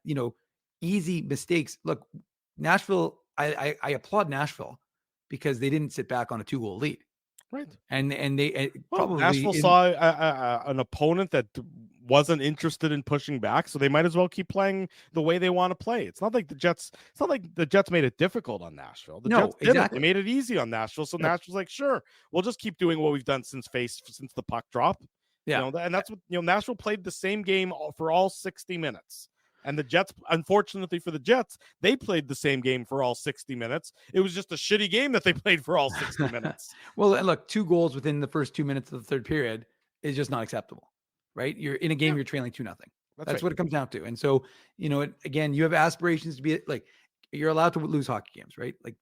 easy mistakes. Look, Nashville, I applaud Nashville because they didn't sit back on a 2-goal lead. Right. And they probably Nashville saw an opponent that wasn't interested in pushing back, so they might as well keep playing the way they want to play. It's not like the Jets made it difficult on Nashville. The Jets didn't. Exactly. They made it easy on Nashville. So Nashville's like, sure, we'll just keep doing what we've done since the puck drop. Yeah. And that's what Nashville played the same game for all 60 minutes. And the Jets, unfortunately for the Jets, they played the same game for all 60 minutes. It was just a shitty game that they played for all 60 minutes. Well, and look, 2 goals within the first 2 minutes of the third period is just not acceptable, right? You're in a game, You're trailing 2-0. That's right. What it comes down to. And so, again, you have aspirations to be like, you're allowed to lose hockey games, right? Like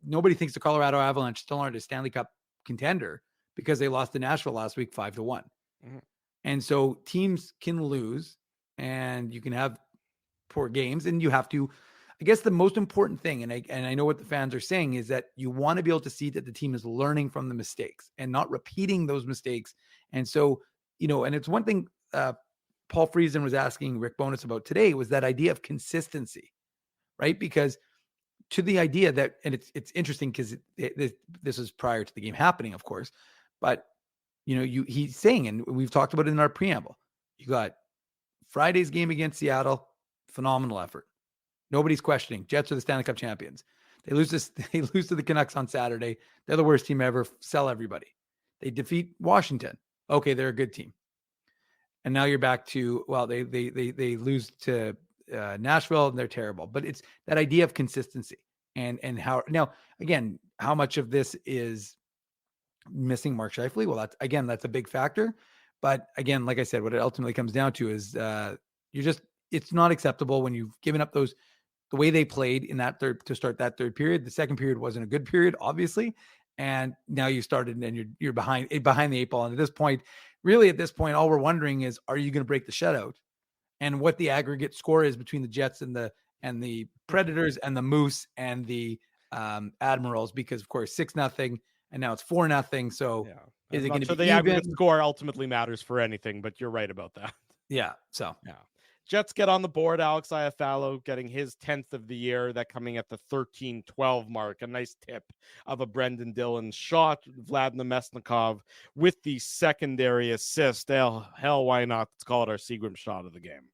nobody thinks the Colorado Avalanche still aren't a Stanley Cup contender because they lost to Nashville last week 5-1. Mm-hmm. And so teams can lose, and you can have poor games, and you have to, I guess the most important thing, and I know what the fans are saying, is that you want to be able to see that the team is learning from the mistakes and not repeating those mistakes. And so, and it's one thing Paul Friesen was asking Rick Bowness about today was that idea of consistency, right? Because to the idea that, and it's interesting because this is prior to the game happening, of course, but he's saying, and we've talked about it in our preamble, you got Friday's game against Seattle, phenomenal effort. Nobody's questioning. Jets are the Stanley Cup champions. They lose to the Canucks on Saturday. They're the worst team ever. Sell everybody. They defeat Washington. Okay, they're a good team. And now you're back to, well, they lose to Nashville, and they're terrible. But it's that idea of consistency and how, now again, how much of this is missing Mark Scheifele? Well, that's a big factor. But again, like I said, what it ultimately comes down to is it's not acceptable when you've given up the way they played in that to start that third period. The second period wasn't a good period, obviously. And now you started and you're behind the 8 ball. And at this point, all we're wondering is, are you going to break the shutout? And what the aggregate score is between the Jets and the Predators and the Moose and the Admirals, because of course 6-0 and now it's 4-0. So is it going to be the aggregate score ultimately matters for anything? But you're right about that. Yeah. So yeah. Jets get on the board. Alex Iafallo getting his 10th of the year. That coming at the 13-12 mark. A nice tip of a Brendan Dillon shot. Vlad Nemesnikov with the secondary assist. Hell, why not? Let's call it our Seagram shot of the game.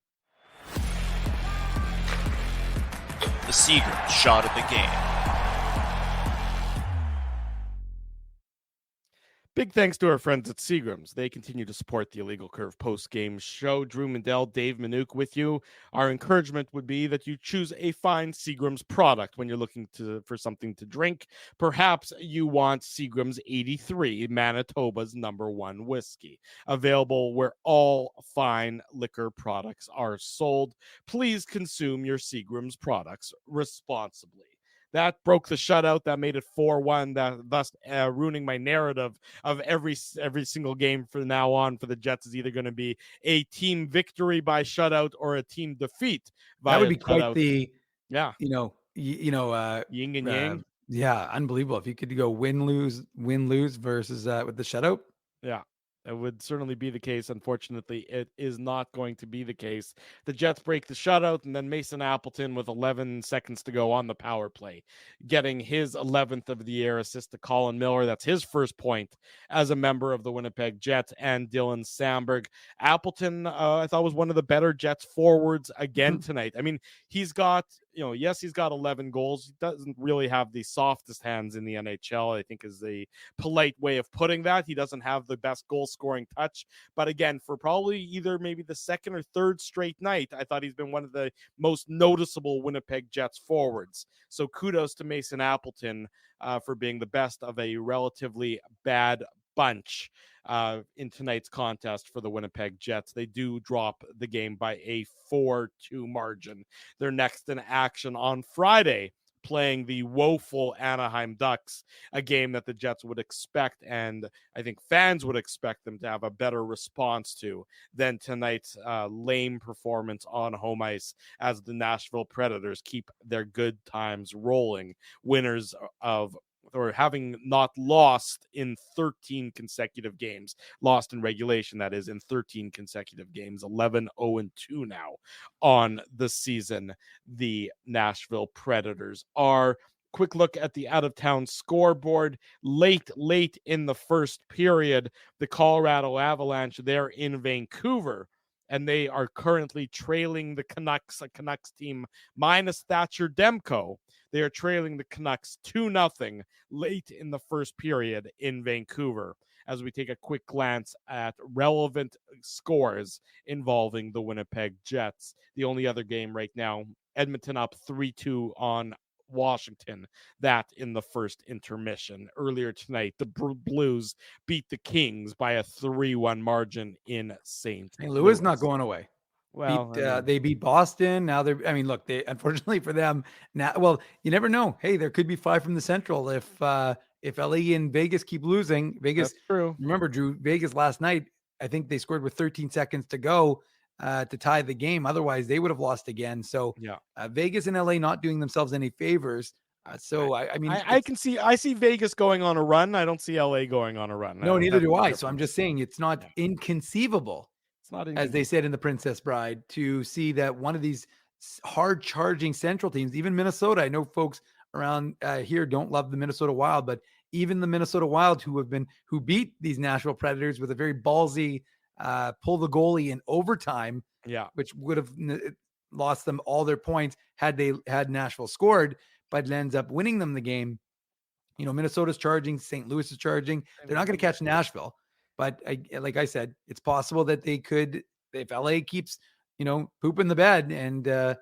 The Seagram shot of the game. Big thanks to our friends at Seagram's. They continue to support the Illegal Curve post-game show. Drew Mandel, Dave Manouk with you. Our encouragement would be that you choose a fine Seagram's product when you're looking for something to drink. Perhaps you want Seagram's 83, Manitoba's #1 whiskey. Available where all fine liquor products are sold. Please consume your Seagram's products responsibly. That broke the shutout. That made it 4-1. Thus ruining my narrative of every single game from now on for the Jets is either going to be a team victory by shutout or a team defeat by That would be shutout. quite the Yeah. yin and yang. Yeah, unbelievable. If you could go win lose versus with the shutout. Yeah. It would certainly be the case. Unfortunately, it is not going to be the case. The Jets break the shutout, and then Mason Appleton with 11 seconds to go on the power play, getting his 11th of the year assist to Colin Miller. That's his first point as a member of the Winnipeg Jets, and Dylan Samberg. Appleton, I thought, was one of the better Jets forwards again tonight. I mean, he's got, he's got 11 goals. He doesn't really have the softest hands in the NHL, I think is a polite way of putting that. He doesn't have the best goal scoring touch, but again, for probably either maybe the second or third straight night, I thought he's been one of the most noticeable Winnipeg Jets forwards. So kudos to Mason Appleton for being the best of a relatively bad bunch in tonight's contest for the Winnipeg Jets. They do drop the game by a 4-2 margin. They're next in action on Friday, playing the woeful Anaheim Ducks, a game that the Jets would expect, and I think fans would expect them to have a better response to than tonight's lame performance on home ice as the Nashville Predators keep their good times rolling, winners of or having not lost in 13 consecutive games, lost in regulation, that is, in 13 consecutive games, 11-0-2 now on the season. The Nashville Predators are. Quick look at the out-of-town scoreboard. Late in the first period, the Colorado Avalanche, they're in Vancouver, and they are currently trailing the Canucks, a Canucks team minus Thatcher Demko. They are trailing the Canucks 2-0 late in the first period in Vancouver, as we take a quick glance at relevant scores involving the Winnipeg Jets. The only other game right now, Edmonton up 3-2 on Washington, that in the first intermission. Earlier tonight, the Blues beat the Kings by a 3-1 margin in St. Louis. Not going away. Well, they beat Boston. Now they unfortunately for them now. Well, you never know. Hey, there could be 5 from the Central if LA and Vegas keep losing. Vegas, that's true. Remember, Drew, Vegas last night, I think they scored with 13 seconds to go to tie the game. Otherwise, they would have lost again. So yeah, Vegas and LA not doing themselves any favors. I see Vegas going on a run. I don't see LA going on a run. No, neither do I. So I'm just saying it's not inconceivable. It's not, as they said in The Princess Bride, to see that one of these hard charging Central teams, even Minnesota. I know folks around here don't love the Minnesota Wild, but even the Minnesota Wild who beat these Nashville Predators with a very ballsy pull the goalie in overtime, which would have lost them all their points had Nashville scored, but it ends up winning them the game. Minnesota's charging, St. Louis is charging. They're not going to catch Nashville. But like I said, it's possible that they could, if LA keeps, pooping the bed and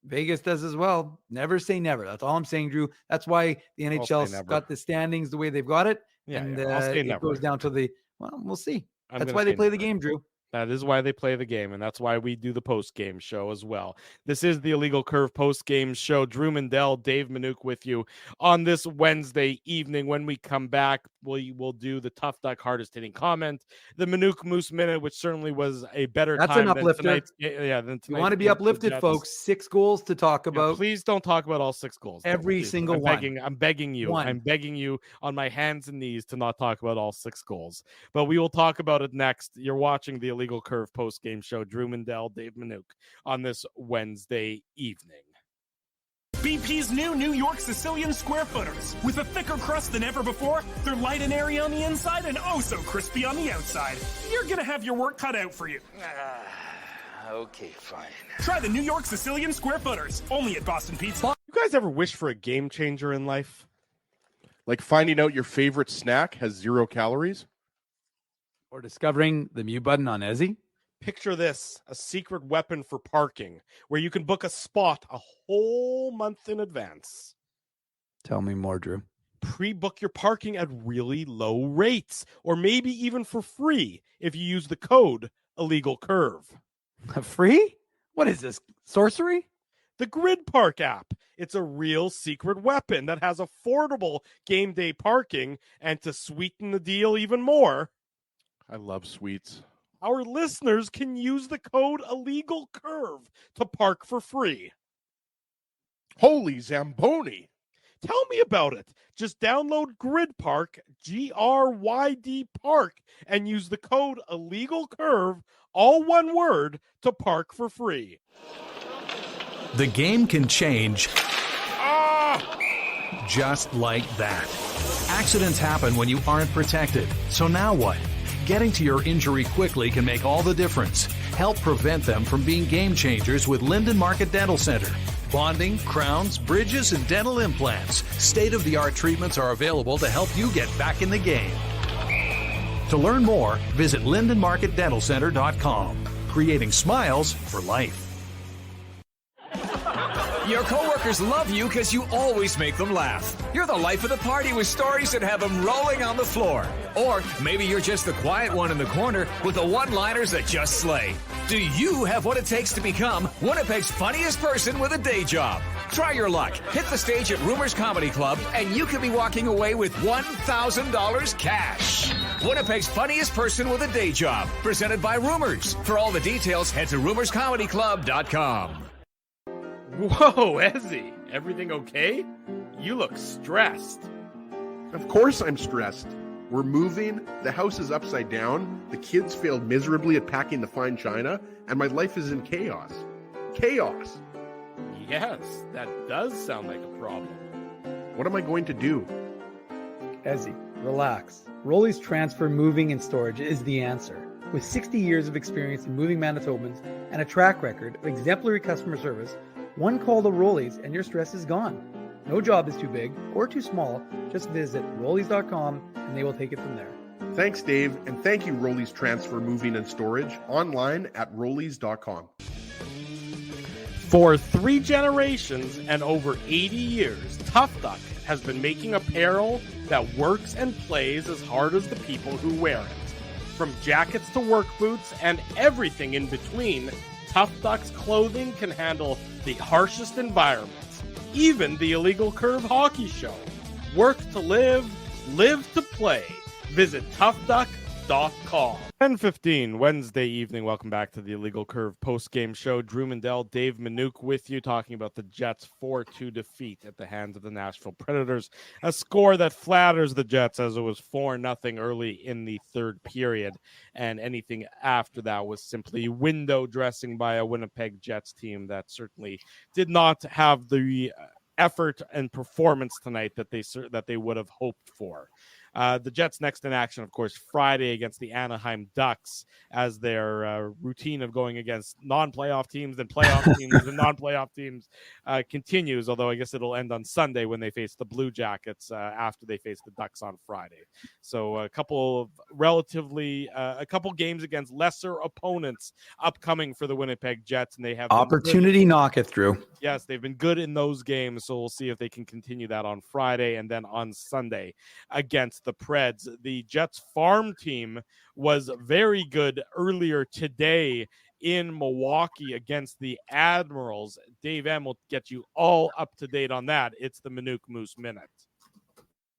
Vegas does as well. Never say never. That's all I'm saying, Drew. That's why the NHL's got the standings the way they've got it. It goes down to we'll see. That's why they play the game, Drew. That is why they play the game, and that's why we do the post-game show as well. This is the Illegal Curve post-game show. Drew Mandel, Dave Manouk with you on this Wednesday evening. When we come back, we will do the Tough Duck hardest hitting comment, the Manouk Moose Minute, which certainly was a better That's time an uplifter. than tonight's. You want to be uplifted, folks. 6 goals to talk about. Please don't talk about all 6 goals. Every single one. I'm begging you. I'm begging you on my hands and knees to not talk about all 6 goals. But we will talk about it next. You're watching the Illegal Curve post-game show. Drew Mindell, Dave Manouk on this Wednesday evening. BP's new New York Sicilian Square Footers. With a thicker crust than ever before, they're light and airy on the inside and oh so crispy on the outside. You're gonna have your work cut out for you. Okay, fine. Try the New York Sicilian Square Footers, only at Boston Pizza. You guys ever wish for a game changer in life? Like finding out your favorite snack has 0 calories? Or discovering the mute button on Ezzy? Picture this, a secret weapon for parking, where you can book a spot a whole month in advance. Tell me more, Drew. Pre-book your parking at really low rates, or maybe even for free if you use the code Illegal Curve. Free? What is this, sorcery? The Grid Park app. It's a real secret weapon that has affordable game day parking, and to sweeten the deal even more, I love sweets. our listeners can use the code Illegal Curve to park for free. Holy Zamboni! Tell me about it. Just download Grid Park, GRYD Park, and use the code Illegal Curve, all one word, to park for free. The game can change just like that. Accidents happen when you aren't protected. So now what? Getting to your injury quickly can make all the difference. Help prevent them from being game changers with Linden Market Dental Center. Bonding, crowns, bridges, and dental implants. State-of-the-art treatments are available to help you get back in the game. To learn more, visit lindenmarketdentalcenter.com. Creating smiles for life. Your coworkers love you because you always make them laugh. You're the life of the party with stories that have them rolling on the floor. Or maybe you're just the quiet one in the corner with the one-liners that just slay. Do you have what it takes to become Winnipeg's funniest person with a day job? Try your luck. Hit the stage at Rumors Comedy Club, and you could be walking away with $1,000 cash. Winnipeg's funniest person with a day job. Presented by Rumors. For all the details, head to rumorscomedyclub.com. Whoa, Ezzy, everything okay? You look stressed. Of course I'm stressed. We're moving, the house is upside down, the kids failed miserably at packing the fine china, and my life is in chaos. Chaos! Yes, that does sound like a problem. What am I going to do? Ezzy, relax. Rolly's Transfer Moving and Storage is the answer. With 60 years of experience in moving Manitobans and a track record of exemplary customer service, one call to Rolly's and your stress is gone. No job is too big or too small. Just visit Rollies.com and they will take it from there. Thanks, Dave, and thank you, Rollies Transfer Moving and Storage, online at Rollies.com. For 3 generations and over 80 years, Tough Duck has been making apparel that works and plays as hard as the people who wear it. From jackets to work boots and everything in between, Tough Duck's clothing can handle the harshest environments, even the Illegal Curve hockey show. Work to live, live to play. Visit toughduck.com. 10:15 Wednesday evening. Welcome back to the Illegal Curve post-game show. Drew Mindell, Dave Manouk with you, talking about the Jets' 4-2 defeat at the hands of the Nashville Predators. A score that flatters the Jets, as it was 4-0 early in the third period, and anything after that was simply window dressing by a Winnipeg Jets team that certainly did not have the effort and performance tonight that they would have hoped for. The Jets next in action, of course, Friday against the Anaheim Ducks, as their routine of going against non-playoff teams and playoff teams and non-playoff teams continues, although I guess it'll end on Sunday when they face the Blue Jackets after they face the Ducks on Friday. So a couple games against lesser opponents upcoming for the Winnipeg Jets, and they have opportunity knocketh, Drew. Yes, they've been good in those games, so we'll see if they can continue that on Friday and then on Sunday against the Preds. The Jets farm team was very good earlier today in Milwaukee against the Admirals. Dave M will get you all up to date on that. It's the Manouk Moose Minute.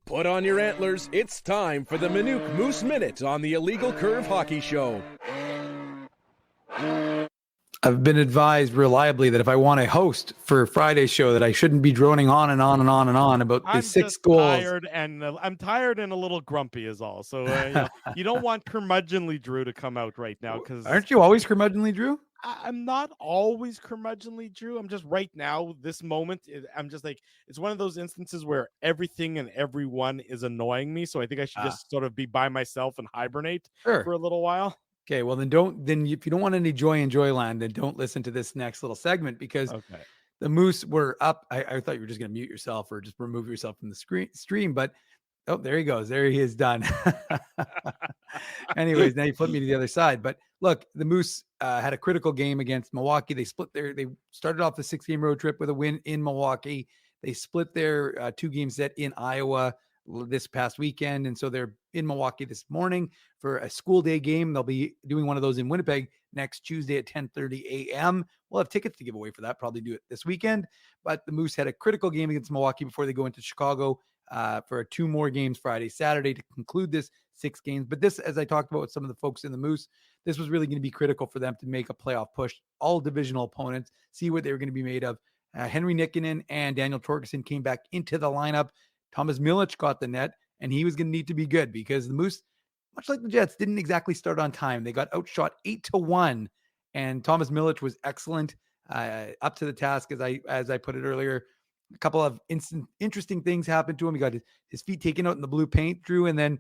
Put on your antlers. It's time for the Manouk Moose Minute on the Illegal Curve Hockey Show. I've been advised reliably that if I want a host for Friday's show, that I shouldn't be droning on and on and on and on about the 6 goals. I'm tired and a little grumpy is all. So you don't want curmudgeonly Drew to come out right now, because aren't you always curmudgeonly Drew? I'm not always curmudgeonly Drew. I'm just right now, this moment, I'm just like, it's one of those instances where everything and everyone is annoying me. So I think I should just sort of be by myself and hibernate for a little while. Okay, well then if you don't want any joy in Joyland, then don't listen to this next little segment, because the Moose were up. I thought you were just going to mute yourself or just remove yourself from the stream, but oh, there he goes. There he is, done. Anyways, now you flip me to the other side. But look, the Moose had a critical game against Milwaukee. They started off the 6-game road trip with a win in Milwaukee. They split their 2-game set in Iowa this past weekend, and so they're in Milwaukee this morning for a school day game. They'll be doing one of those in Winnipeg next Tuesday at 10:30 a.m. We'll have tickets to give away for that, probably do it this weekend. But the Moose had a critical game against Milwaukee before they go into Chicago for 2 more games Friday, Saturday to conclude this 6 games. But this, as I talked about with some of the folks in the Moose, this was really going to be critical for them to make a playoff push. All divisional opponents, see what they were going to be made of. Henry Nikkinen and Daniel Torgerson came back into the lineup. Thomas Milic got the net, and he was going to need to be good because the Moose, much like the Jets, didn't exactly start on time. They got outshot 8-1, and Thomas Milic was excellent, up to the task, as I put it earlier. A couple of interesting things happened to him. He got his feet taken out in the blue paint, Drew, and then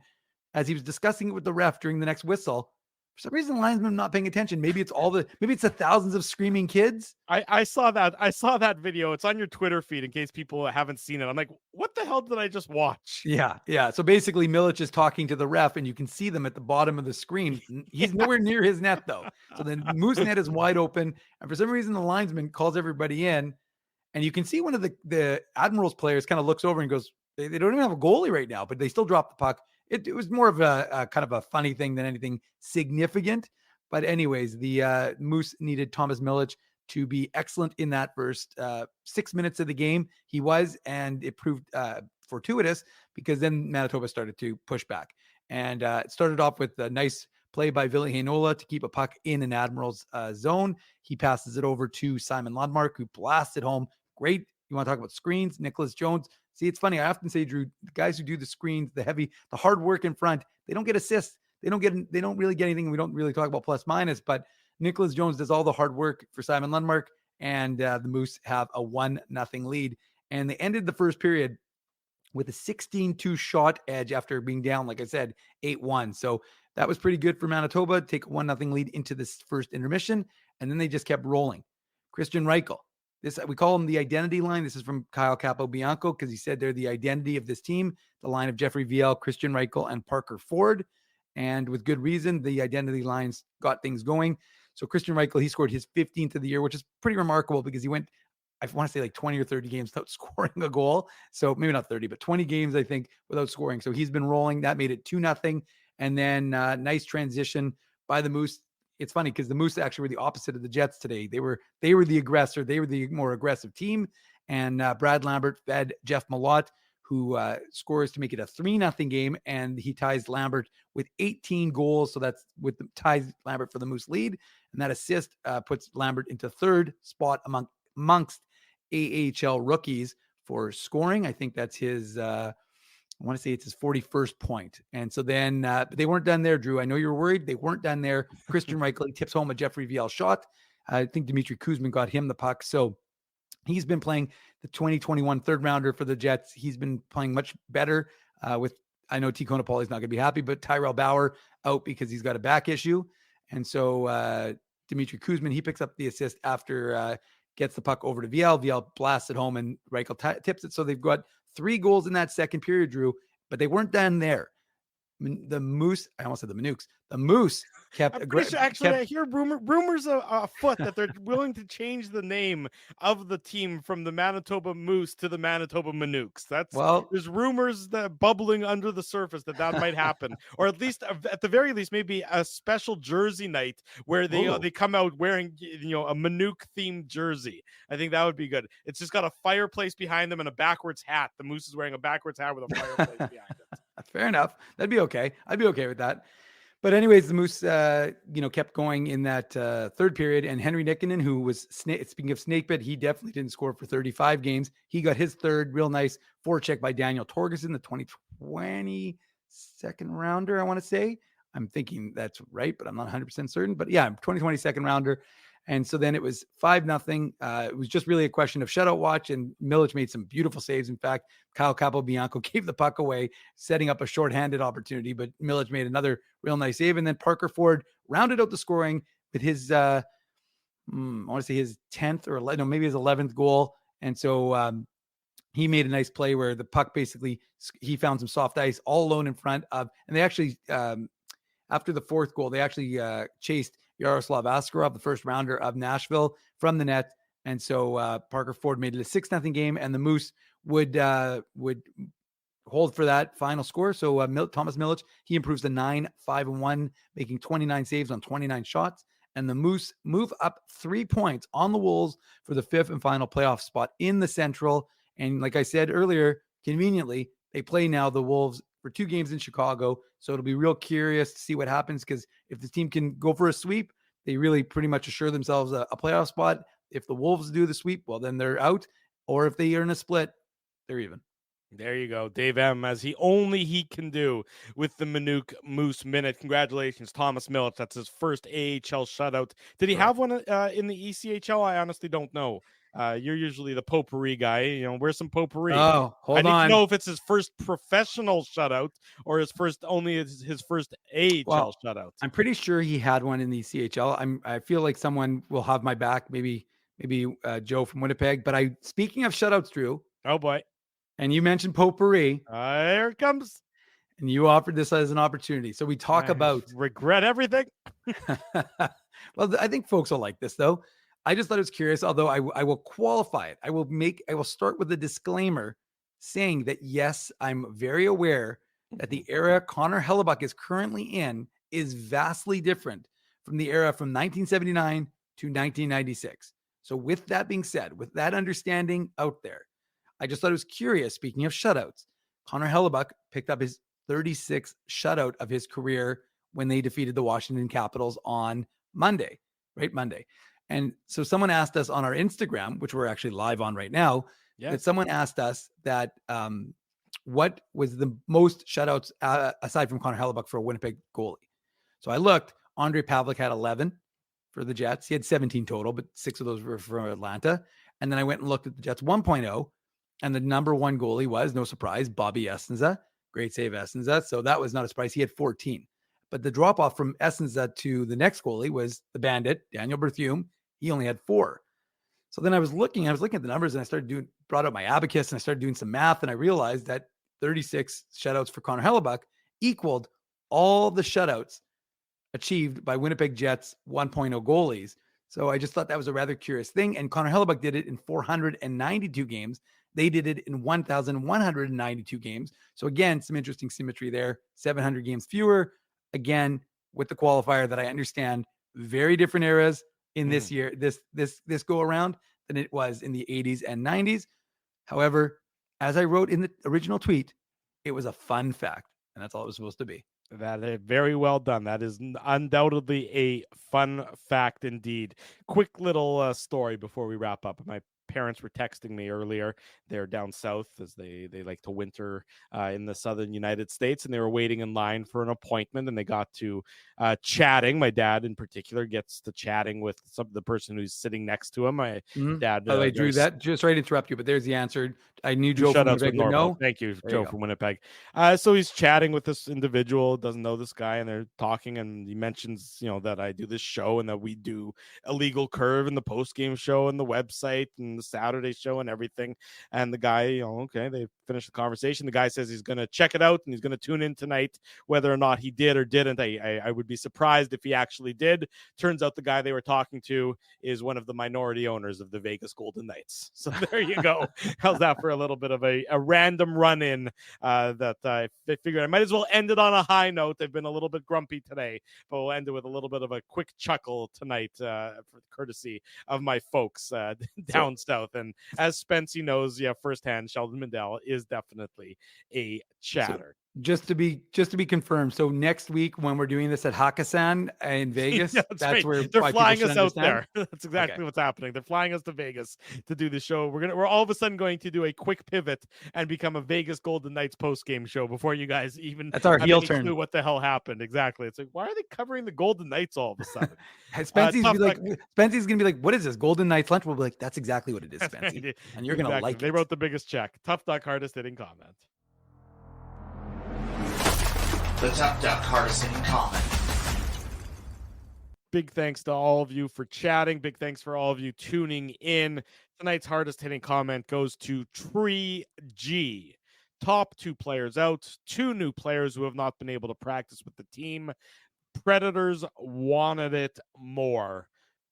as he was discussing it with the ref during the next whistle, for some reason, the linesman not paying attention. Maybe it's the thousands of screaming kids. I saw that. I saw that video. It's on your Twitter feed in case people haven't seen it. I'm like, what the hell did I just watch? Yeah. So basically, Milic is talking to the ref, and you can see them at the bottom of the screen. He's nowhere near his net, though. So the Moose net is wide open, and for some reason, the linesman calls everybody in, and you can see one of the Admirals players kind of looks over and goes, they don't even have a goalie right now, but they still drop the puck. It was more of a kind of a funny thing than anything significant. But anyways, the Moose needed Thomas Milic to be excellent in that first 6 minutes of the game. He was, and it proved fortuitous because then Manitoba started to push back. And it started off with a nice play by Ville Heinola to keep a puck in an Admiral's zone. He passes it over to Simon Lundmark, who blasted home. Great. You want to talk about screens? Nicholas Jones. See, it's funny. I often say, Drew, the guys who do the screens, the hard work in front, they don't get assists. They don't really get anything. We don't really talk about plus minus, but Nicholas Jones does all the hard work for Simon Lundmark, and the Moose have a 1-0 lead. And they ended the first period with a 16-2 shot edge after being down, like I said, 8-1. So that was pretty good for Manitoba to take a 1-0 lead into this first intermission, and then they just kept rolling. Christian Reichel. We call him the identity line. This is from Kyle Capobianco because he said they're the identity of this team, the line of Jeffrey Viel, Christian Reichel, and Parker Ford. And with good reason, the identity lines got things going. So Christian Reichel, he scored his 15th of the year, which is pretty remarkable because he went, I want to say like 20 or 30 games without scoring a goal. So maybe not 30, but 20 games, I think, without scoring. So he's been rolling. That made it 2-0. And then nice transition by the Moose. It's funny because the Moose actually were the opposite of the Jets today. They were the aggressor. They were the more aggressive team. And Brad Lambert fed Jeff Malott, who scores to make it a 3-0 game. And he ties Lambert with 18 goals. So that's ties Lambert for the Moose lead. And that assist puts Lambert into third spot amongst AHL rookies for scoring. I think that's his, I want to say it's his 41st point. And so then but they weren't done there, Drew. I know you were worried. They weren't done there. Christian Reichel tips home a Jeffrey Viel shot. I think Dmitry Kuzmin got him the puck. So he's been playing the 2021 third rounder for the Jets. He's been playing much better with, I know T. Konopali's not going to be happy, but Tyrell Bauer out because he's got a back issue. And so Dmitry Kuzmin, he picks up the assist after gets the puck over to Viel. Viel blasts it home and Reichel tips it. So they've got 3 goals in that second period, Drew, but they weren't done there. The Moose, I almost said the Manukes. The Moose kept I hear rumors afoot that they're willing to change the name of the team from the Manitoba Moose to the Manitoba Manukes. There's rumors that bubbling under the surface that might happen, or at the very least, maybe a special jersey night where they come out wearing a Manuk themed jersey. I think that would be good. It's just got a fireplace behind them and a backwards hat. The Moose is wearing a backwards hat with a fireplace behind it. Fair enough. That'd be okay. I'd be okay with that. But anyways, the Moose, kept going in that third period, and Henry Nikkanen, who was speaking of snakebit, he definitely didn't score for 35 games. He got his third real nice forecheck by Daniel Torgerson, the 2020 second rounder, I want to say. I'm thinking that's right, but I'm not 100% certain. But yeah, 2020 second rounder. And so then it was 5-0. It was just really a question of shutout watch, and Milic made some beautiful saves. In fact, Kyle Capobianco gave the puck away, setting up a shorthanded opportunity, but Milic made another real nice save. And then Parker Ford rounded out the scoring with his, I want to say his 10th or 11, no, maybe his 11th goal. And so he made a nice play where the puck basically, he found some soft ice all alone in front of, and they actually, after the fourth goal, they actually chased Yaroslav Askarov, the first rounder of Nashville, from the net. And so Parker Ford made it a 6-0 game, and the Moose would hold for that final score. So Thomas Milic, he improves to 9-5-1, making 29 saves on 29 shots. And the Moose move up 3 points on the Wolves for the 5th and final playoff spot in the Central. And like I said earlier, conveniently, they play now the Wolves for 2 games in Chicago. So it'll be real curious to see what happens, because if the team can go for a sweep, they really pretty much assure themselves a playoff spot. If the Wolves do the sweep, well, then they're out. Or if they earn a split, they're even. There you go. Dave M, as he can do with the Minuk Moose Minute. Congratulations, Thomas Milic. That's his first AHL shutout. Did he have one in the ECHL? I honestly don't know. You're usually the potpourri guy. Where's some potpourri? Oh, hold on. I need to know if it's his first professional shutout or his first AHL shutout. I'm pretty sure he had one in the ECHL. I feel like someone will have my back. Maybe Joe from Winnipeg. But speaking of shutouts, Drew. Oh boy. And you mentioned potpourri. Here it comes. And you offered this as an opportunity. So we talk about regret everything. Well, I think folks will like this, though. I just thought it was curious, although I will qualify it. I will start with a disclaimer saying that, yes, I'm very aware that the era Connor Hellebuck is currently in is vastly different from the era from 1979 to 1996. So with that being said, with that understanding out there, I just thought it was curious. Speaking of shutouts, Connor Hellebuck picked up his 36th shutout of his career when they defeated the Washington Capitals on Monday. And so someone asked us on our Instagram, which we're actually live on right now, that someone asked us that what was the most shutouts aside from Connor Hellebuck for a Winnipeg goalie. So I looked. Andre Pavlik had 11 for the Jets. He had 17 total, but 6 of those were from Atlanta. And then I went and looked at the Jets 1.0, and the number 1 goalie was, no surprise, Bobby Essenza. Great save, Essenza. So that was not a surprise. He had 14. But the drop-off from Essenza to the next goalie was the Bandit, Daniel Berthume. He only had 4. So then I was looking at the numbers, and I brought out my abacus, and I started doing some math, and I realized that 36 shutouts for Connor Hellebuck equaled all the shutouts achieved by Winnipeg Jets 1.0 goalies. So I just thought that was a rather curious thing. And Connor Hellebuck did it in 492 games. They did it in 1,192 games. So again, some interesting symmetry there. 700 games fewer. Again, with the qualifier that I understand, very different eras in this year, this go around than it was in the 80s and 90s. However, as I wrote in the original tweet, it was a fun fact, and that's all it was supposed to be. That is very well done. That is undoubtedly a fun fact indeed. Quick little story before we wrap up. My parents were texting me earlier. They're down south, as they like to winter in the southern United States, and they were waiting in line for an appointment, and they got to chatting. My dad in particular gets to chatting with the person who's sitting next to him. My dad. By the way, Drew, that just sorry to interrupt you, but there's the answer. I knew Joe from Winnipeg would know. Thank you, Joe from Winnipeg. So he's chatting with this individual, doesn't know this guy, and they're talking, and he mentions, that I do this show and that we do Illegal Curve and the post-game show and the website and the Saturday show and everything. And the guy, okay, they finished the conversation. The guy says he's going to check it out and he's going to tune in tonight, whether or not he did or didn't. I would be surprised if he actually did. Turns out the guy they were talking to is one of the minority owners of the Vegas Golden Knights. So there you go. How's that for a little bit of a random run-in that I figured I might as well end it on a high note. I've been a little bit grumpy today, but we'll end it with a little bit of a quick chuckle tonight for courtesy of my folks down south. And as Spency knows, firsthand, Sheldon Mandel is definitely a chatter. Just to be confirmed. So next week when we're doing this at Hakkasan in Vegas, Yeah, that's right. where they're flying us out understand? there. That's exactly Okay. what's happening. They're flying us to Vegas to do the show. We're all of a sudden going to do a quick pivot and become a Vegas Golden Knights post game show before you guys even That's our have heel any turn. clue what the hell happened. Exactly. It's like, why are they covering the Golden Knights all of a sudden? Spency's Tough gonna be like, what is this? Golden Knights lunch? We'll be like, that's exactly what it is, That's Spency. right. And you're gonna Exactly. like They it. wrote the biggest check. Tough Duck hardest hitting comment. The Tough Duck hardest hitting comment. Big thanks to all of you for chatting. Big thanks for all of you tuning in. Tonight's hardest hitting comment goes to Tree G. Top 2 players out, 2 new players who have not been able to practice with the team. Predators wanted it more.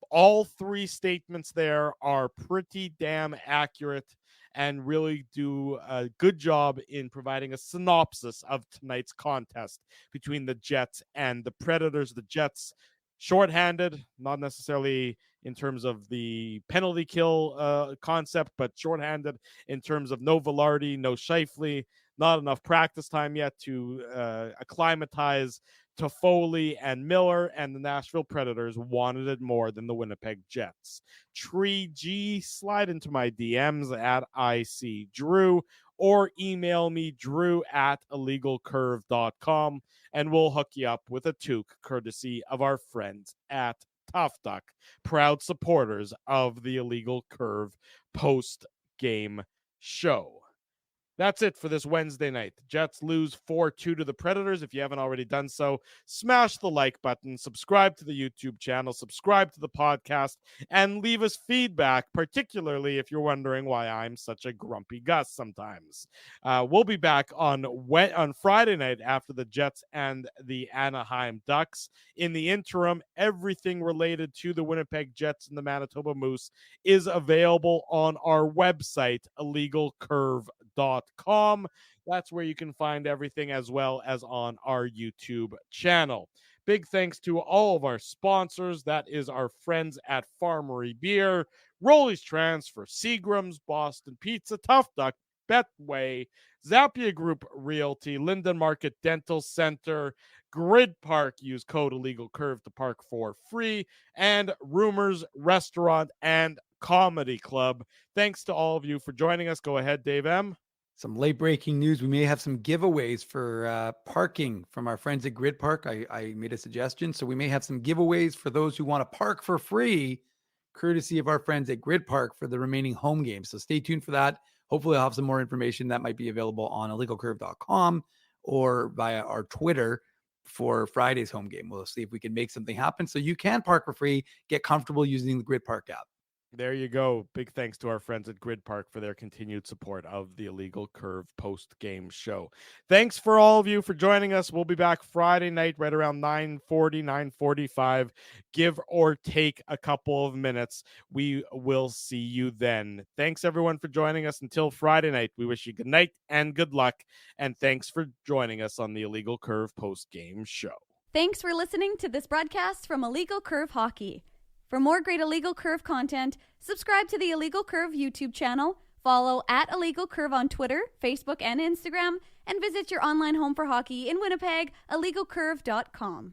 All 3 statements there are pretty damn accurate and really do a good job in providing a synopsis of tonight's contest between the Jets and the Predators. The Jets shorthanded, not necessarily in terms of the penalty kill concept, but shorthanded in terms of no Velarde, no Scheifele, not enough practice time yet to acclimatize Toffoli and Miller, and the Nashville Predators wanted it more than the Winnipeg Jets. Tree G, slide into my DMs at ICDrew or email me drew@illegalcurve.com and we'll hook you up with a toque courtesy of our friends at Tough Duck, proud supporters of the Illegal Curve post-game show. That's it for this Wednesday night. The Jets lose 4-2 to the Predators. If you haven't already done so, smash the like button, subscribe to the YouTube channel, subscribe to the podcast, and leave us feedback, particularly if you're wondering why I'm such a grumpy Gus sometimes. We'll be back on Friday night after the Jets and the Anaheim Ducks. In the interim, everything related to the Winnipeg Jets and the Manitoba Moose is available on our website, illegalcurve.com. That's where you can find everything, as well as on our YouTube channel. Big thanks to all of our sponsors. That is our friends at Farmery Beer, Rolly's Transfer, Seagram's, Boston Pizza, Tough Duck, Betway, Zappia Group Realty, Linden Market Dental Center, Grid Park. Use code Illegal Curve to park for free, and Rumors Restaurant and Comedy Club. Thanks to all of you for joining us. Go ahead, Dave M. Some late breaking news. We may have some giveaways for parking from our friends at Grid Park. I made a suggestion. So we may have some giveaways for those who want to park for free, courtesy of our friends at Grid Park for the remaining home games. So stay tuned for that. Hopefully I'll have some more information that might be available on illegalcurve.com or via our Twitter for Friday's home game. We'll see if we can make something happen so you can park for free, get comfortable using the Grid Park app. There you go. Big thanks to our friends at Grid Park for their continued support of the Illegal Curve post-game show. Thanks for all of you for joining us. We'll be back Friday night right around 9:40, 9:45, give or take a couple of minutes. We will see you then. Thanks, everyone, for joining us until Friday night. We wish you good night and good luck, and thanks for joining us on the Illegal Curve post-game show. Thanks for listening to this broadcast from Illegal Curve Hockey. For more great Illegal Curve content, subscribe to the Illegal Curve YouTube channel, follow at Illegal Curve on Twitter, Facebook, and Instagram, and visit your online home for hockey in Winnipeg, illegalcurve.com.